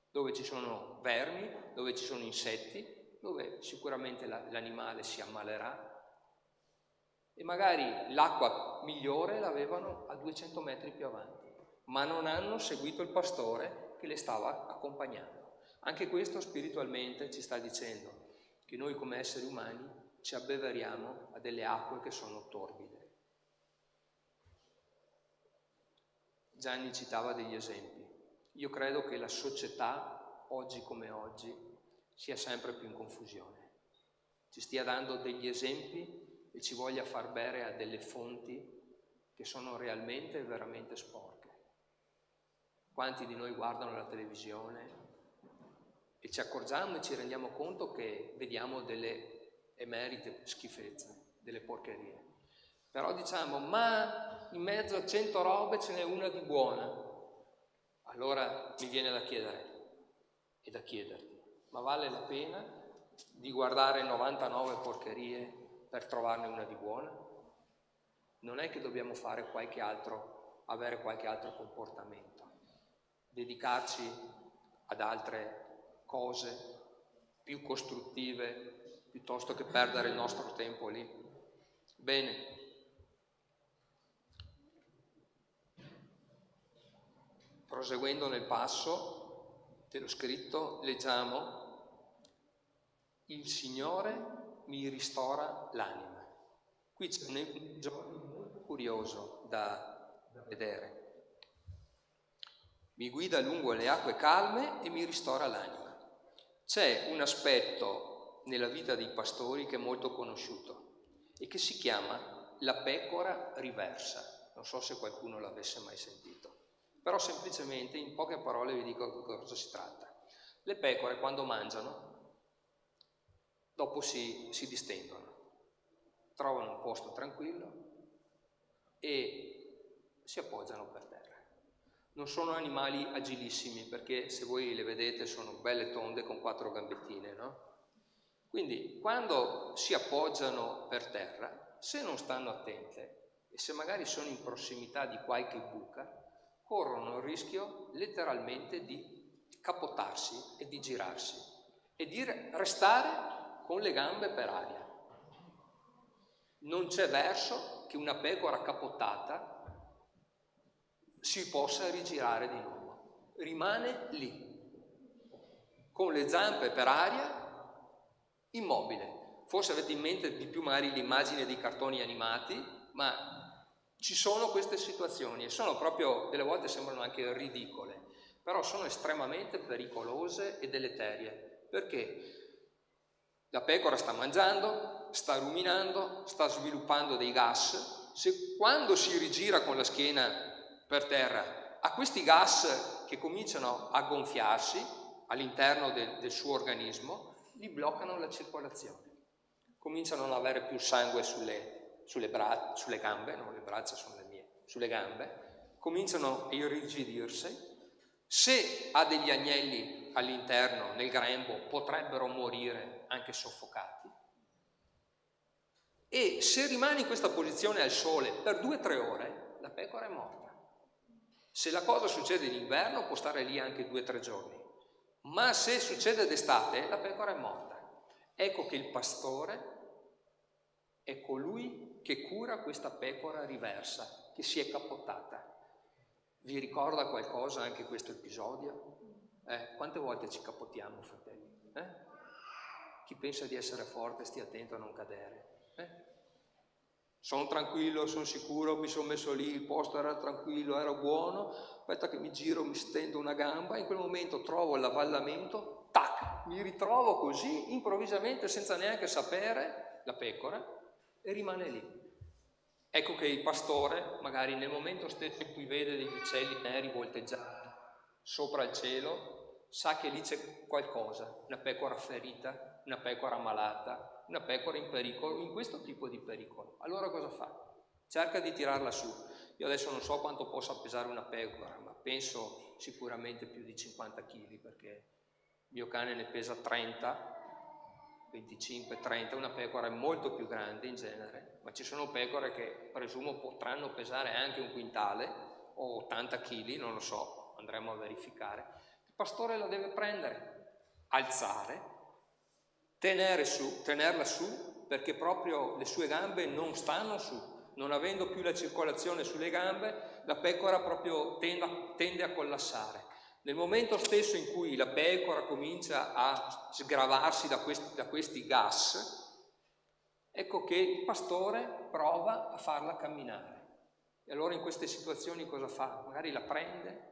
dove ci sono vermi, dove ci sono insetti, dove sicuramente l'animale si ammalerà, e magari l'acqua migliore l'avevano a 200 metri più avanti, ma non hanno seguito il pastore che le stava accompagnando. Anche questo spiritualmente ci sta dicendo che noi come esseri umani ci abbeveriamo a delle acque che sono torbide. Gianni citava degli esempi. Io credo che la società, oggi come oggi, sia sempre più in confusione. Ci stia dando degli esempi e ci voglia far bere a delle fonti che sono realmente e veramente sporche. Quanti di noi guardano la televisione e ci accorgiamo e ci rendiamo conto che vediamo delle emerite schifezze, delle porcherie. Però diciamo, ma in mezzo a 100 robe ce n'è una di buona. Allora mi viene da chiedere e da chiederti, ma vale la pena di guardare 99 porcherie per trovarne una di buona? Non è che dobbiamo fare avere qualche altro comportamento, dedicarci ad altre cose più costruttive piuttosto che perdere il nostro tempo lì? Bene. Proseguendo nel passo dello scritto, leggiamo: il Signore mi ristora l'anima. Qui c'è un episodio curioso da vedere. Mi guida lungo le acque calme e mi ristora l'anima. C'è un aspetto nella vita dei pastori che è molto conosciuto e che si chiama la pecora riversa. Non so se qualcuno l'avesse mai sentito, però semplicemente in poche parole vi dico di cosa si tratta. Le pecore quando mangiano, dopo si distendono, trovano un posto tranquillo e si appoggiano per terra. Non sono animali agilissimi, perché se voi le vedete sono belle tonde con 4 gambettine, no? Quindi quando si appoggiano per terra, se non stanno attente e se magari sono in prossimità di qualche buca, corrono il rischio letteralmente di capottarsi e di girarsi e di restare con le gambe per aria. Non c'è verso che una pecora capottata si possa rigirare di nuovo, rimane lì, con le zampe per aria, immobile. Forse avete in mente di più magari l'immagine dei cartoni animati, ma ci sono queste situazioni e sono proprio, delle volte sembrano anche ridicole, però sono estremamente pericolose e deleterie, perché la pecora sta mangiando, sta ruminando, sta sviluppando dei gas. Quando si rigira con la schiena per terra, a questi gas che cominciano a gonfiarsi all'interno del suo organismo, gli bloccano la circolazione. Cominciano a non avere più sangue sulle gambe, no, le braccia sono le mie, sulle gambe, cominciano a irrigidirsi. Se ha degli agnelli all'interno, nel grembo, potrebbero morire anche soffocati. E se rimane in questa posizione al sole per 2-3 ore, la pecora è morta. Se la cosa succede in inverno può stare lì anche 2-3 giorni, ma se succede d'estate la pecora è morta. Ecco che il pastore è colui che cura questa pecora riversa, che si è capottata. Vi ricorda qualcosa anche questo episodio? Quante volte ci capottiamo, fratelli? Chi pensa di essere forte stia attento a non cadere. Sono tranquillo, sono sicuro, mi sono messo lì, il posto era tranquillo, era buono, aspetta che mi giro, mi stendo una gamba, in quel momento trovo l'avvallamento, tac, mi ritrovo così, improvvisamente, senza neanche sapere, la pecora, e rimane lì. Ecco che il pastore, magari nel momento stesso in cui vede degli uccelli neri volteggiare sopra il cielo, sa che lì c'è qualcosa, una pecora ferita, una pecora malata, una pecora in pericolo, in questo tipo di pericolo. Allora cosa fa? Cerca di tirarla su. Io adesso non so quanto possa pesare una pecora, ma penso sicuramente più di 50 kg, perché il mio cane ne pesa 30, 25, 30, una pecora è molto più grande in genere, ma ci sono pecore che presumo potranno pesare anche un quintale o 80 kg, non lo so, andremo a verificare. Il pastore la deve prendere, alzare, tenerla su, perché proprio le sue gambe non stanno su. Non avendo più la circolazione sulle gambe, la pecora proprio tende a collassare. Nel momento stesso in cui la pecora comincia a sgravarsi da questi gas, ecco che il pastore prova a farla camminare. E allora in queste situazioni cosa fa? Magari la prende,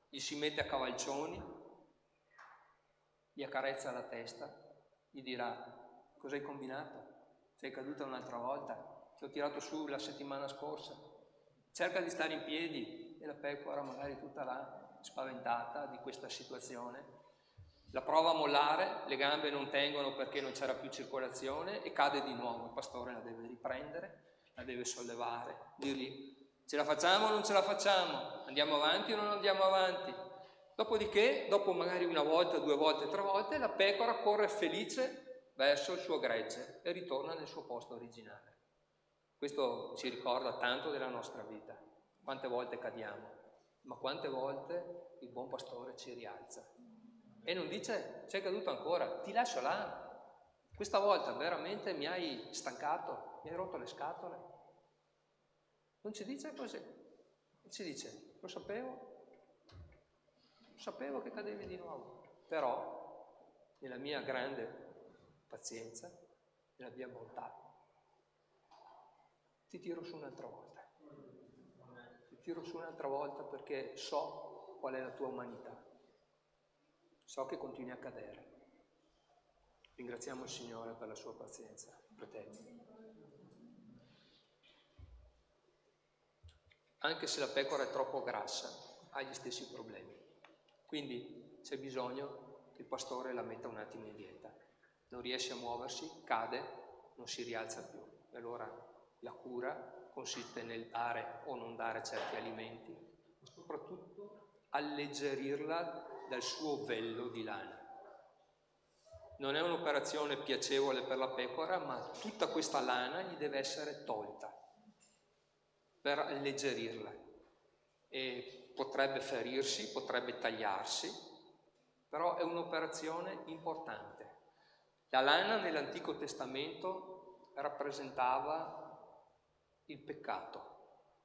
gli si mette a cavalcioni, gli accarezza la testa, gli dirà: cosa hai combinato? Sei caduta un'altra volta? Ti ho tirato su la settimana scorsa. Cerca di stare in piedi, e la pecora magari tutta là, spaventata di questa situazione, la prova a mollare, le gambe non tengono perché non c'era più circolazione e cade di nuovo. Il pastore la deve riprendere, la deve sollevare, dirgli: ce la facciamo o non ce la facciamo? Andiamo avanti o non andiamo avanti? Dopodiché, dopo magari una volta, 2 volte, 3 volte, la pecora corre felice verso il suo gregge e ritorna nel suo posto originale. Questo ci ricorda tanto della nostra vita. Quante volte cadiamo, ma quante volte il buon pastore ci rialza. E non dice: sei caduto ancora, ti lascio là. Questa volta veramente mi hai stancato, mi hai rotto le scatole. Non ci dice così. Ci dice: lo sapevo che cadevi di nuovo, però nella mia grande pazienza, nella mia bontà, ti tiro su un'altra volta. Ti tiro su un'altra volta perché so qual è la tua umanità. So che continui a cadere. Ringraziamo il Signore per la sua pazienza, fratelli. Anche se la pecora è troppo grassa, ha gli stessi problemi. Quindi c'è bisogno che il pastore la metta un attimo in dieta. Non riesce a muoversi, cade, non si rialza più. E allora la cura consiste nel dare o non dare certi alimenti, ma soprattutto alleggerirla dal suo vello di lana. Non è un'operazione piacevole per la pecora, ma tutta questa lana gli deve essere tolta per alleggerirla. E potrebbe ferirsi, potrebbe tagliarsi, però è un'operazione importante. La lana nell'Antico Testamento rappresentava il peccato.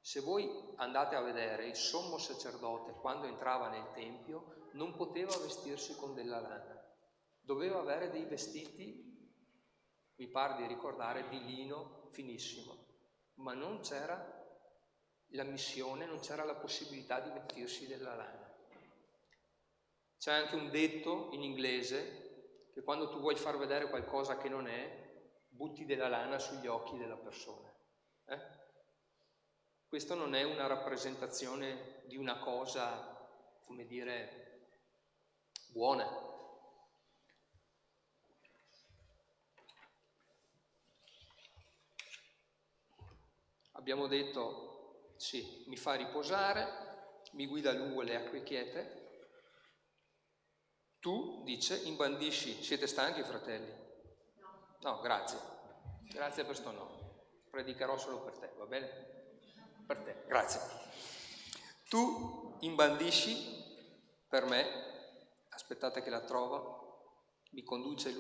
Se voi andate a vedere, il sommo sacerdote, quando entrava nel Tempio, non poteva vestirsi con della lana. Doveva avere dei vestiti, mi pare di ricordare, di lino finissimo, ma non c'era la missione, non c'era la possibilità di vestirsi della lana. C'è anche un detto in inglese che quando tu vuoi far vedere qualcosa che non è, butti della lana sugli occhi della persona. Questo non è una rappresentazione di una cosa, come dire, buona. Abbiamo detto: sì, mi fa riposare, mi guida lungo le acque quiete. Tu, dice, imbandisci. Siete stanchi, fratelli? No, grazie. Grazie per sto no. Predicherò solo per te, va bene? Per te, grazie. Tu imbandisci per me, aspettate che la trovo, mi conduce,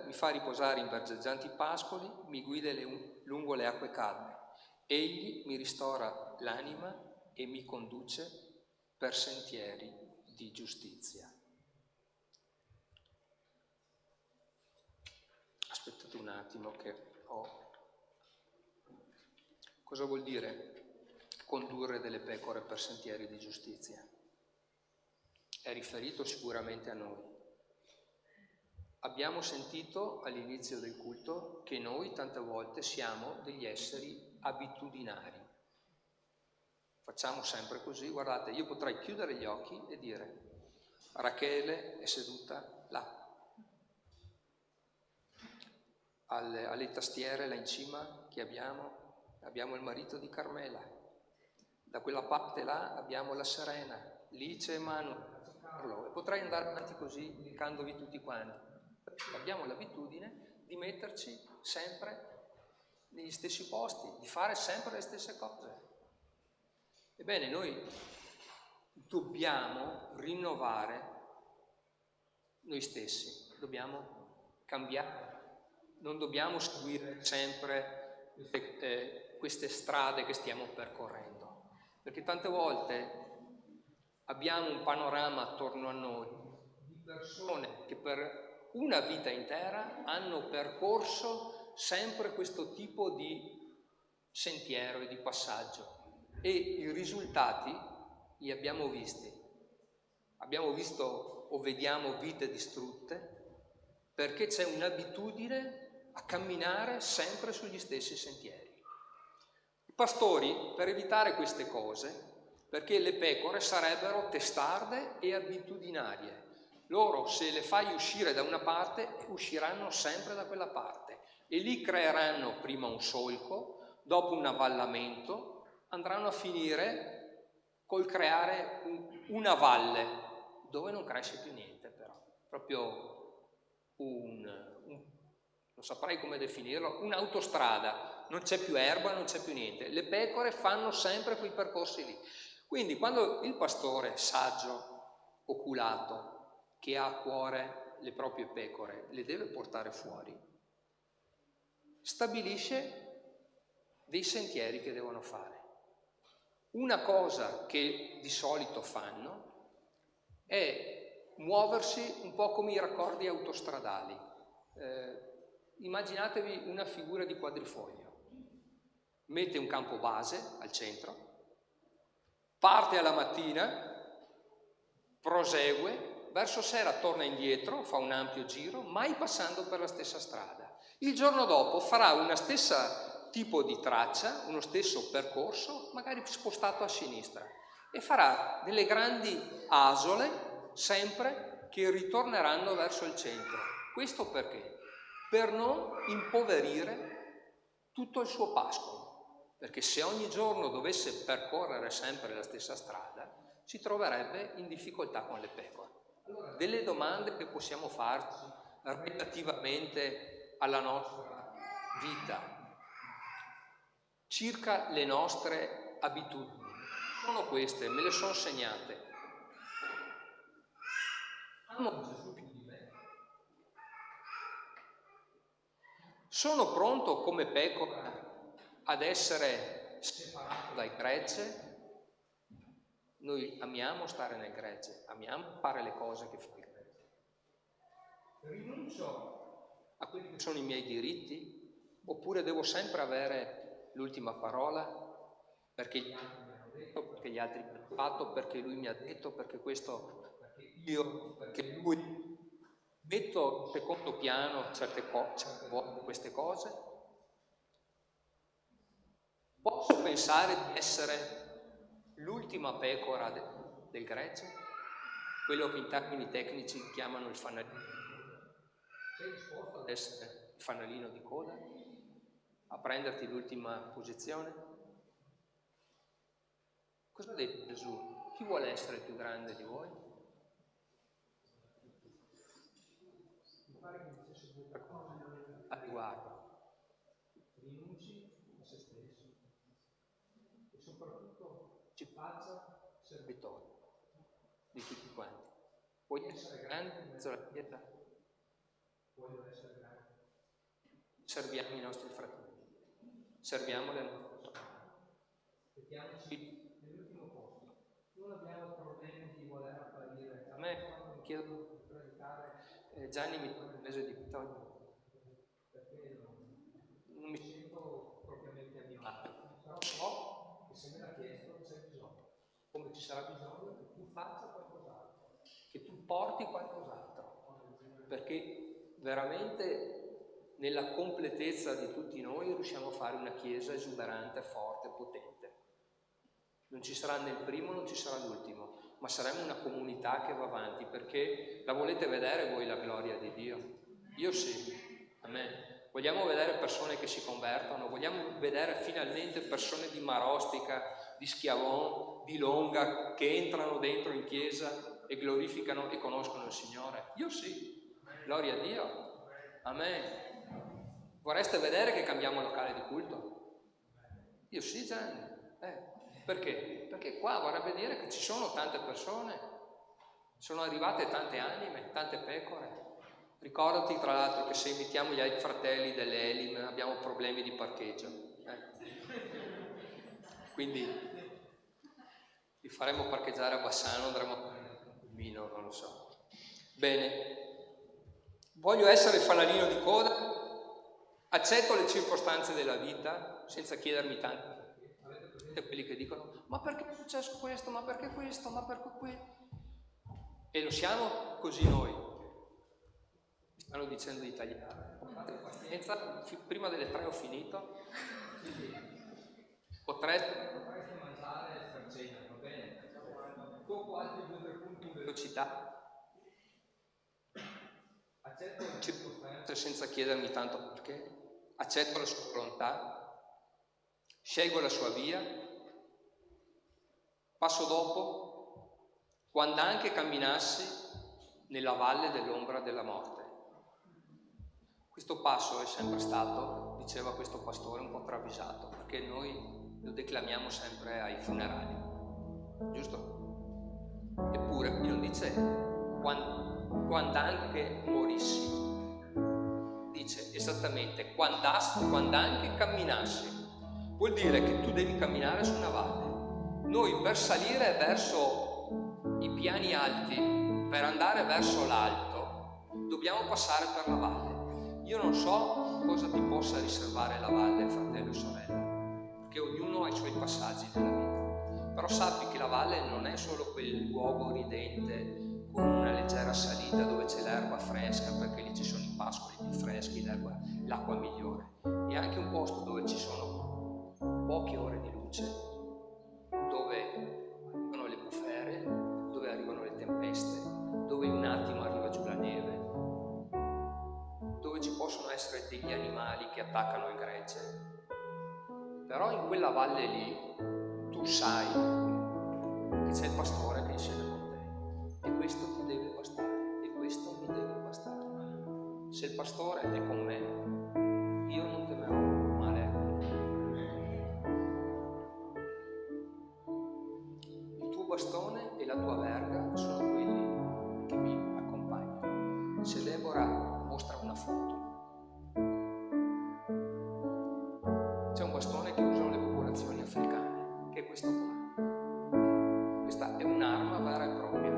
mi fa riposare in verdeggianti pascoli, mi guida lungo le acque calme. Egli mi ristora l'anima e mi conduce per sentieri di giustizia. Aspettate un attimo che ho... Cosa vuol dire condurre delle pecore per sentieri di giustizia? È riferito sicuramente a noi. Abbiamo sentito all'inizio del culto che noi tante volte siamo degli esseri abitudinari. Facciamo sempre così. Guardate, io potrei chiudere gli occhi e dire: Rachele è seduta là, alle tastiere là in cima che abbiamo il marito di Carmela, da quella parte là abbiamo la Serena, lì c'è Carlo, e potrei andare avanti così, indicandovi tutti quanti. Abbiamo l'abitudine di metterci sempre negli stessi posti, di fare sempre le stesse cose. Ebbene, noi dobbiamo rinnovare noi stessi, dobbiamo cambiare, non dobbiamo seguire sempre queste strade che stiamo percorrendo, perché tante volte abbiamo un panorama attorno a noi di persone che per una vita intera hanno percorso sempre questo tipo di sentiero e di passaggio, e i risultati li abbiamo visti. Abbiamo visto o vediamo vite distrutte perché c'è un'abitudine a camminare sempre sugli stessi sentieri. I pastori, per evitare queste cose, perché le pecore sarebbero testarde e abitudinarie, loro se le fai uscire da una parte usciranno sempre da quella parte e lì creeranno prima un solco, dopo un avvallamento, andranno a finire col creare una valle dove non cresce più niente, però proprio non saprei come definirlo, un'autostrada, non c'è più erba, non c'è più niente. Le pecore fanno sempre quei percorsi lì. Quindi quando il pastore saggio, oculato, che ha a cuore le proprie pecore, le deve portare fuori, stabilisce dei sentieri che devono fare. Una cosa che di solito fanno è muoversi un po' come i raccordi autostradali. Immaginatevi una figura di quadrifoglio. Mette un campo base al centro, parte alla mattina, prosegue, verso sera torna indietro, fa un ampio giro, mai passando per la stessa strada. Il giorno dopo farà una stessa tipo di traccia, uno stesso percorso, magari spostato a sinistra, e farà delle grandi asole sempre che ritorneranno verso il centro. Questo perché? Per non impoverire tutto il suo pascolo, perché se ogni giorno dovesse percorrere sempre la stessa strada si troverebbe in difficoltà con le pecore. Allora, delle domande che possiamo farci relativamente alla nostra vita circa le nostre abitudini sono queste, me le sono segnate. Amo Gesù più di me? Sono pronto come pecora ad essere separato dal gregge? Noi amiamo stare nel gregge, amiamo fare le cose che fa il gregge. Rinuncio a quelli che sono i miei diritti? Oppure devo sempre avere l'ultima parola, perché gli altri mi hanno detto, perché gli altri mi hanno fatto, perché lui mi ha detto, perché lui metto in secondo piano certe volte queste cose? Posso pensare di essere l'ultima pecora del gregge? Quello che in termini tecnici chiamano il fanalino. Sei disposto ad essere il fanalino di coda? A prenderti l'ultima posizione? Cosa ha detto Gesù? Chi vuole essere il più grande di voi? Mi pare che dicesse due cose a riguardo. Rinunci a se stesso e soprattutto ci faccia servitori di tutti quanti. Vuoi essere grande in mezzo alla chiesa? Voglio essere grande. Serviamo i nostri fratelli. Serviamo le nostre sorelle. Mettiamoci nell'ultimo posto. Non abbiamo problemi di voler apparire. A me quando mi chiedono di predicare, Gianni mi dà un mese di vittoria, perché non mi sento propriamente animato. Però so che se me l'ha chiesto c'è bisogno. Come ci sarà bisogno che tu faccia qualcos'altro, che tu porti qualcos'altro, perché veramente nella completezza di tutti noi riusciamo a fare una chiesa esuberante, forte, potente. Non ci sarà né il primo, non ci sarà l'ultimo. ma saremo una comunità che va avanti, perché la volete vedere voi la gloria di Dio? Io sì, amen. Vogliamo vedere persone che si convertono, vogliamo vedere finalmente persone di Marostica, di Schiavon, di Longa, che entrano dentro in chiesa e glorificano e conoscono il Signore? Io sì, gloria a Dio, amen. Vorreste vedere che cambiamo locale di culto? Io sì, Gianni. Perché? Perché qua vorrebbe dire che ci sono tante persone, sono arrivate tante anime, tante pecore. Ricordati tra l'altro che se invitiamo gli altri fratelli dell'Elim abbiamo problemi di parcheggio. Quindi li faremo parcheggiare a Bassano, andremo a Mino, non lo so. Bene, voglio essere il fanalino di coda, accetto le circostanze della vita senza chiedermi tanto. Quelli che dicono: ma perché è successo questo, ma perché questo, ma perché questo? E lo siamo così noi. Mi stanno dicendo gli italiani. Prima delle 3 ho finito. Potreste mangiare per cena, va bene? Dopo altri 2-3 punti di velocità. Accetto le circostanze senza chiedermi tanto perché. Accetto la sua volontà. Scelgo la sua via. Passo dopo, quando anche camminassi nella valle dell'ombra della morte. Questo passo è sempre stato, diceva questo pastore, un po' travisato, perché noi lo declamiamo sempre ai funerali, giusto? Eppure non dice quando anche morissi, dice esattamente quando anche camminassi. Vuol dire che tu devi camminare su una valle. Noi per salire verso i piani alti, per andare verso l'alto, dobbiamo passare per la valle. Io non so cosa ti possa riservare la valle, fratello e sorella, perché ognuno ha i suoi passaggi nella vita. Però sappi che la valle non è solo quel luogo ridente con una leggera salita dove c'è l'erba fresca, perché lì ci sono i pascoli più freschi, l'acqua migliore. È anche un posto dove ci sono poche ore di luce, dove arrivano le bufere, dove arrivano le tempeste, dove in un attimo arriva giù la neve, dove ci possono essere degli animali che attaccano il gregge. Però in quella valle lì tu sai che c'è il pastore che è insieme con te, e questo ti deve bastare, e questo mi deve bastare. Se il pastore è con me, io non temerò male alcuno. Il tuo bastone e la tua verga sono quelli che mi accompagnano. Se Deborah mostra una foto, c'è un bastone che usano le popolazioni africane, che è questo qua. Questa è un'arma vera e propria.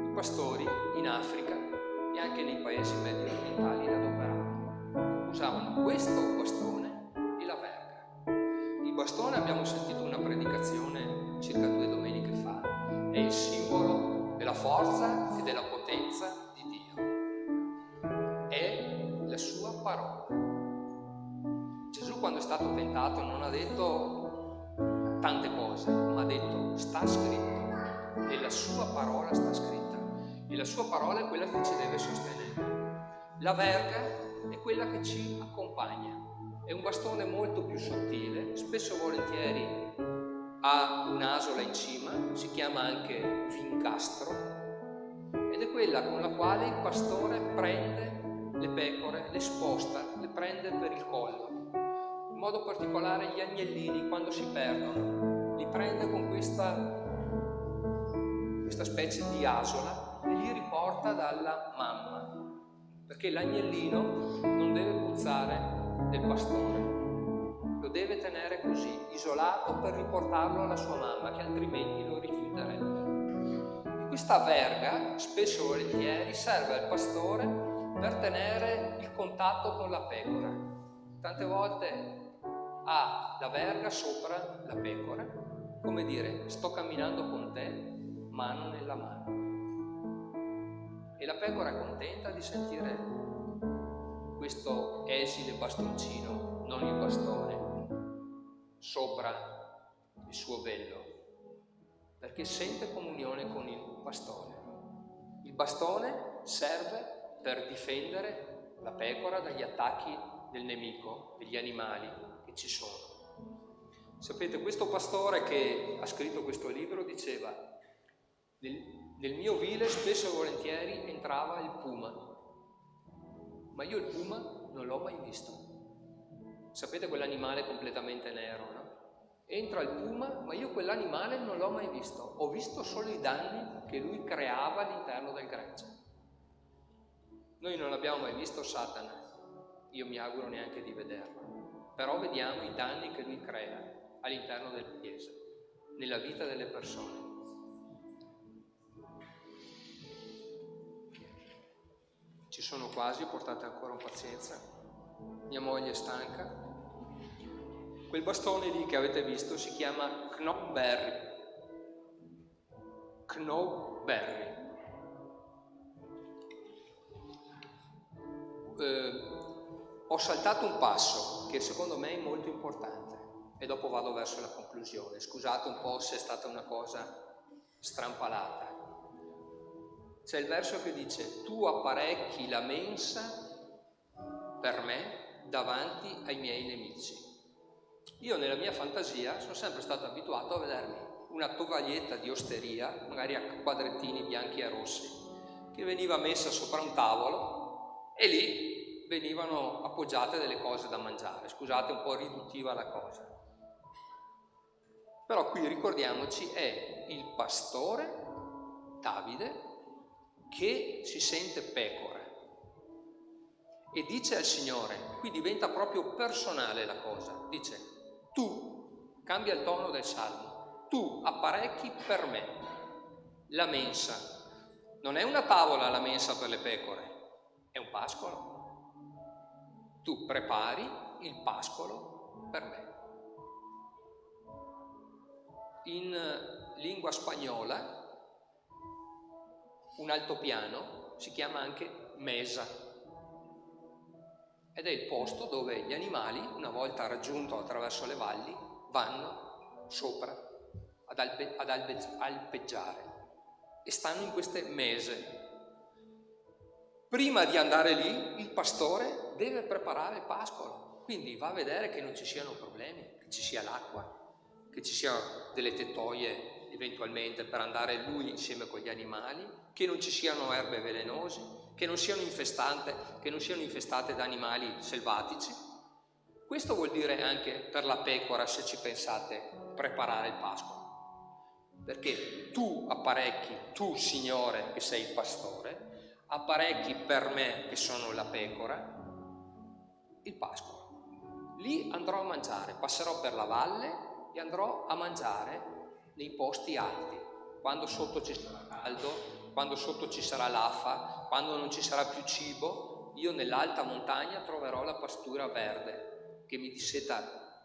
I pastori in Africa e anche nei paesi medio orientali la adoperavano. Usavano questo bastone e la verga. Il bastone, abbiamo sentito una predicazione circa 2 domeniche fa, è il simbolo della forza e della potenza di Dio. È la sua parola. Gesù, quando è stato tentato, non ha detto tante cose, ma ha detto sta scritto, e la sua parola sta scritta, e la sua parola è quella che ci deve sostenere. La verga è quella che ci accompagna, è un bastone molto più sottile, spesso e volentieri ha un'asola in cima, si chiama anche vincastro, ed è quella con la quale il pastore prende le pecore, le sposta, le prende per il collo. In modo particolare gli agnellini, quando si perdono, li prende con questa specie di asola e li riporta dalla mamma, perché l'agnellino non deve puzzare del pastore, lo deve tenere così, isolato, per riportarlo alla sua mamma, che altrimenti lo rifiuterebbe. E questa verga, spesso e volentieri, serve al pastore per tenere il contatto con la pecora. Tante volte ha la verga sopra la pecora, come dire, sto camminando con te, mano nella mano. E la pecora è contenta di sentire questo esile bastoncino, non il bastone, sopra il suo vello, perché sente comunione con il pastore. Il bastone serve per difendere la pecora dagli attacchi del nemico, degli animali che ci sono. Sapete, questo pastore che ha scritto questo libro diceva: nel mio vile spesso e volentieri entrava il puma, ma io il puma non l'ho mai visto. Sapete quell'animale completamente nero, no? Entra il puma, ma io quell'animale non l'ho mai visto. Ho visto solo i danni che lui creava all'interno del gregge. Noi non abbiamo mai visto Satana, io mi auguro neanche di vederlo, però vediamo i danni che lui crea all'interno della Chiesa, nella vita delle persone. Ci sono quasi, portate ancora un pazienza. Mia moglie è stanca. Quel bastone lì che avete visto si chiama Knobberry. Knobberry. Ho saltato un passo che secondo me è molto importante e dopo vado verso la conclusione. Scusate un po' se è stata una cosa strampalata. C'è il verso che dice: tu apparecchi la mensa per me davanti ai miei nemici. Io nella mia fantasia sono sempre stato abituato a vedermi una tovaglietta di osteria, magari a quadrettini bianchi e rossi, che veniva messa sopra un tavolo e lì venivano appoggiate delle cose da mangiare. Scusate, un po' riduttiva la cosa. Però qui ricordiamoci, è il pastore Davide che si sente pecora e dice al Signore, qui diventa proprio personale la cosa, dice: tu, cambia il tono del salmo, tu apparecchi per me la mensa. Non è una tavola la mensa per le pecore, è un pascolo. Tu prepari il pascolo per me. In lingua spagnola un altopiano si chiama anche mesa ed è il posto dove gli animali, una volta raggiunto attraverso le valli, vanno sopra ad alpeggiare e stanno in queste mese. Prima di andare lì il pastore deve preparare il pascolo, quindi va a vedere che non ci siano problemi, che ci sia l'acqua, che ci siano delle tettoie eventualmente per andare lui insieme con gli animali, che non ci siano erbe velenose, che non siano infestate da animali selvatici. Questo vuol dire anche per la pecora, se ci pensate, preparare il pascolo. Perché tu apparecchi, tu Signore che sei il pastore, apparecchi per me che sono la pecora, il pascolo. Lì andrò a mangiare, passerò per la valle e andrò a mangiare nei posti alti, quando sotto ci sarà caldo, quando sotto ci sarà l'afa, quando non ci sarà più cibo, io nell'alta montagna troverò la pastura verde che mi disseta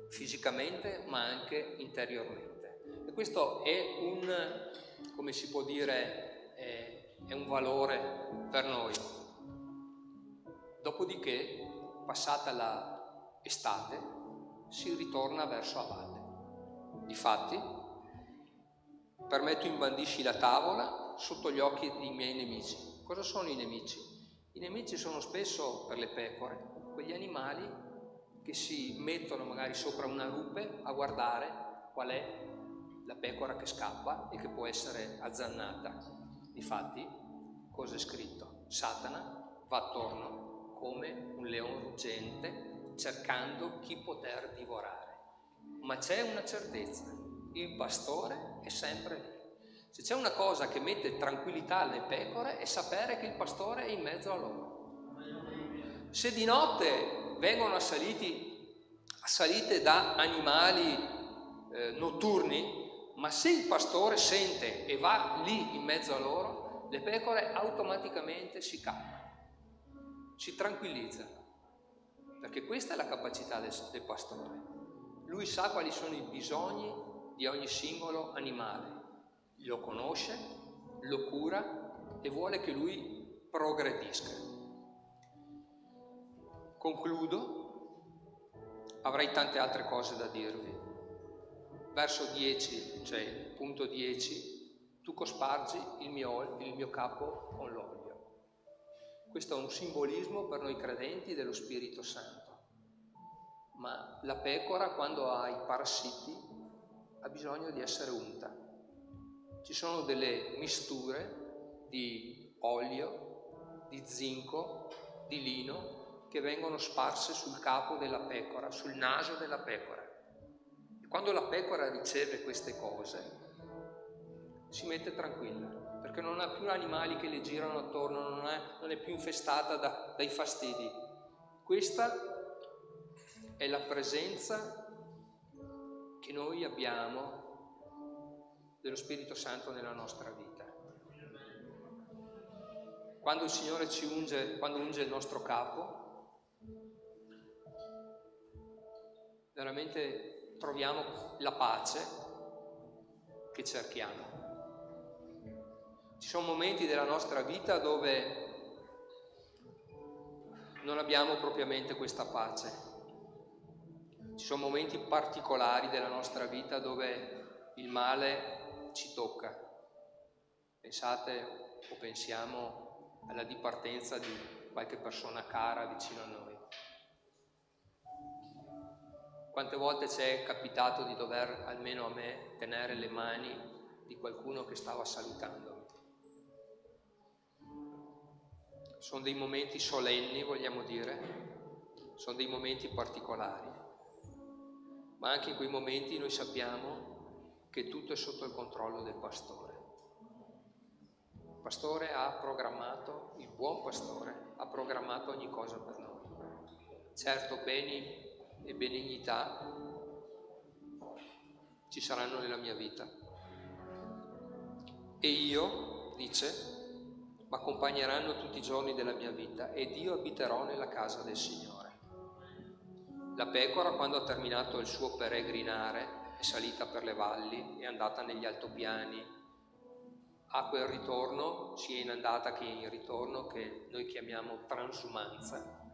fisicamente ma anche interiormente. E questo è un, come si può dire, è un valore per noi. Dopodiché, passata l'estate, si ritorna verso la valle. Difatti, per me tu imbandisci la tavola sotto gli occhi dei miei nemici. Cosa sono i nemici? I nemici sono spesso, per le pecore, quegli animali che si mettono magari sopra una rupe a guardare qual è la pecora che scappa e che può essere azzannata. Difatti, cosa è scritto? Satana va attorno come un leone ruggente cercando chi poter divorare. Ma c'è una certezza, il pastore è sempre lì. Se c'è una cosa che mette tranquillità alle pecore è sapere che il pastore è in mezzo a loro. Se di notte vengono assalite da animali notturni, ma se il pastore sente e va lì in mezzo a loro, le pecore automaticamente si calmano, si tranquillizzano, perché questa è la capacità del pastore. Lui sa quali sono i bisogni di ogni singolo animale, lo conosce, lo cura e vuole che lui progredisca. Concludo, avrei tante altre cose da dirvi. Verso 10, cioè punto 10, tu cospargi il mio capo con l'olio. Questo è un simbolismo per noi credenti dello Spirito Santo. Ma la pecora, quando ha i parassiti, ha bisogno di essere unta. Ci sono delle misture di olio, di zinco, di lino che vengono sparse sul capo della pecora, sul naso della pecora. E quando la pecora riceve queste cose si mette tranquilla, perché non ha più animali che le girano attorno, non è più infestata dai fastidi. Questa è la presenza che noi abbiamo dello Spirito Santo nella nostra vita. Quando il Signore ci unge, quando unge il nostro capo, veramente troviamo la pace che cerchiamo. Ci sono momenti della nostra vita dove non abbiamo propriamente questa pace. Ci sono momenti particolari della nostra vita dove il male ci tocca. Pensate o pensiamo alla dipartenza di qualche persona cara vicino a noi. Quante volte ci è capitato di dover, almeno a me, tenere le mani di qualcuno che stava salutandomi. Sono dei momenti solenni, vogliamo dire, sono dei momenti particolari, ma anche in quei momenti noi sappiamo che tutto è sotto il controllo del pastore. Il pastore ha programmato, il buon pastore ha programmato ogni cosa per noi. Certo, beni e benignità ci saranno nella mia vita. E io, dice, mi accompagneranno tutti i giorni della mia vita ed io abiterò nella casa del Signore. La pecora, quando ha terminato il suo peregrinare, è salita per le valli, è andata negli altopiani, a quel ritorno, sia in andata che in ritorno, che noi chiamiamo transumanza.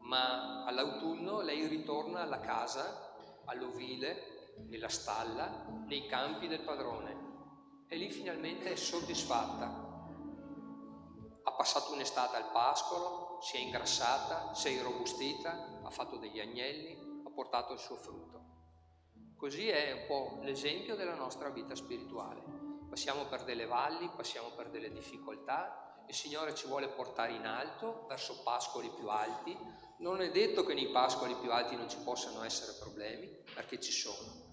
Ma all'autunno lei ritorna alla casa, all'ovile, nella stalla, nei campi del padrone, e lì finalmente è soddisfatta. Ha passato un'estate al pascolo, si è ingrassata, si è irrobustita, ha fatto degli agnelli, ha portato il suo frutto. Così è un po' l'esempio della nostra vita spirituale. Passiamo per delle valli, passiamo per delle difficoltà, il Signore ci vuole portare in alto, verso pascoli più alti. Non è detto che nei pascoli più alti non ci possano essere problemi, perché ci sono.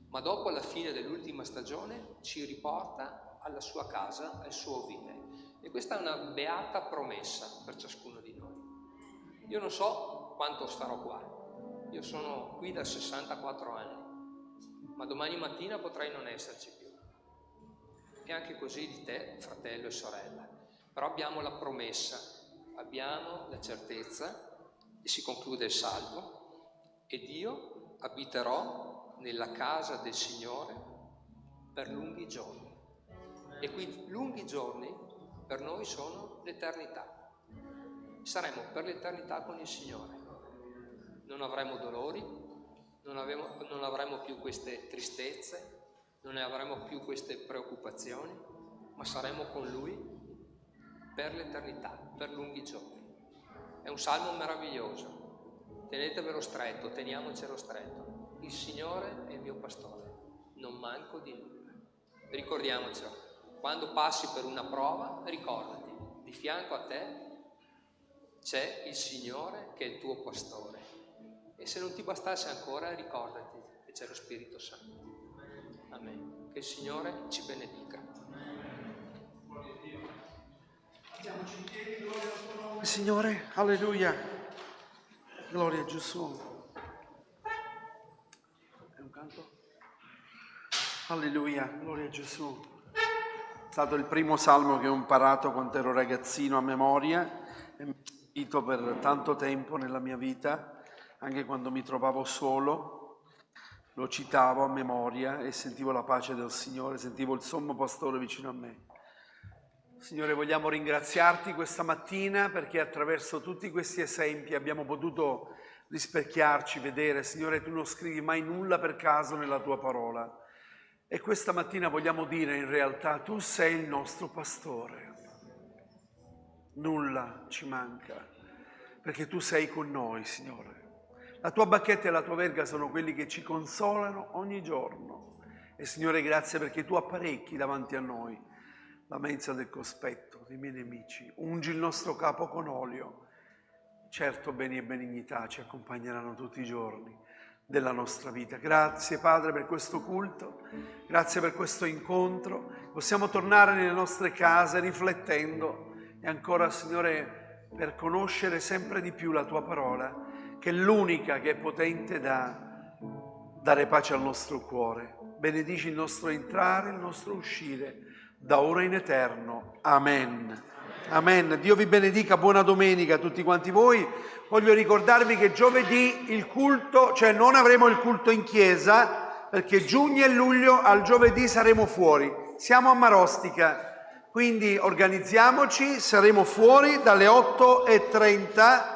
Ma dopo, alla fine dell'ultima stagione, ci riporta alla sua casa, al suo ovile. E questa è una beata promessa per ciascuno di noi. Io non so quanto starò qua. Io sono qui da 64 anni, ma domani mattina potrei non esserci più. E anche così di te, fratello e sorella. Però abbiamo la promessa, abbiamo la certezza, e si conclude il salmo, ed io abiterò nella casa del Signore per lunghi giorni. E qui lunghi giorni per noi sono l'eternità. Saremo per l'eternità con il Signore. Non avremo dolori, non avremo più queste tristezze, non ne avremo più queste preoccupazioni, ma saremo con Lui per l'eternità, per lunghi giorni. È un salmo meraviglioso. Tenetevelo stretto, teniamocelo stretto. Il Signore è il mio pastore, non manco di nulla. Ricordiamocelo. Quando passi per una prova, ricordati, di fianco a te c'è il Signore che è il tuo pastore. E se non ti bastasse ancora, ricordati che c'è lo Spirito Santo. Amen. Che il Signore ci benedica. Signore, alleluia. Gloria a Gesù. È un canto? Alleluia, gloria a Gesù. È stato il primo salmo che ho imparato quando ero ragazzino a memoria e mi ha seguito per tanto tempo nella mia vita, anche quando mi trovavo solo. Lo citavo a memoria e sentivo la pace del Signore, sentivo il sommo pastore vicino a me. Signore, vogliamo ringraziarti questa mattina perché attraverso tutti questi esempi abbiamo potuto rispecchiarci, vedere. Signore, tu non scrivi mai nulla per caso nella tua parola. E questa mattina vogliamo dire in realtà, tu sei il nostro pastore. Nulla ci manca, perché tu sei con noi, Signore. La tua bacchetta e la tua verga sono quelli che ci consolano ogni giorno. E Signore, grazie perché tu apparecchi davanti a noi la mensa del cospetto dei miei nemici. Ungi il nostro capo con olio. Certo, beni e benignità ci accompagneranno tutti i giorni della nostra vita. Grazie Padre per questo culto, grazie per questo incontro. Possiamo tornare nelle nostre case riflettendo e ancora, Signore, per conoscere sempre di più la tua parola, che è l'unica che è potente da dare pace al nostro cuore. Benedici il nostro entrare, il nostro uscire, da ora in eterno. Amen. Amen. Dio vi benedica, buona domenica a tutti quanti voi. Voglio ricordarvi che giovedì il culto, cioè non avremo il culto in chiesa, perché giugno e luglio al giovedì saremo fuori. Siamo a Marostica, quindi organizziamoci, saremo fuori dalle 8:30.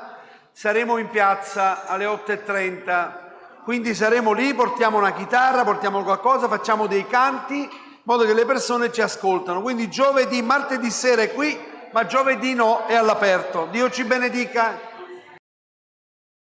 Saremo in piazza alle 8:30, quindi saremo lì, portiamo una chitarra, portiamo qualcosa, facciamo dei canti, in modo che le persone ci ascoltano. Quindi giovedì, martedì sera è qui, ma giovedì no, è all'aperto. Dio ci benedica.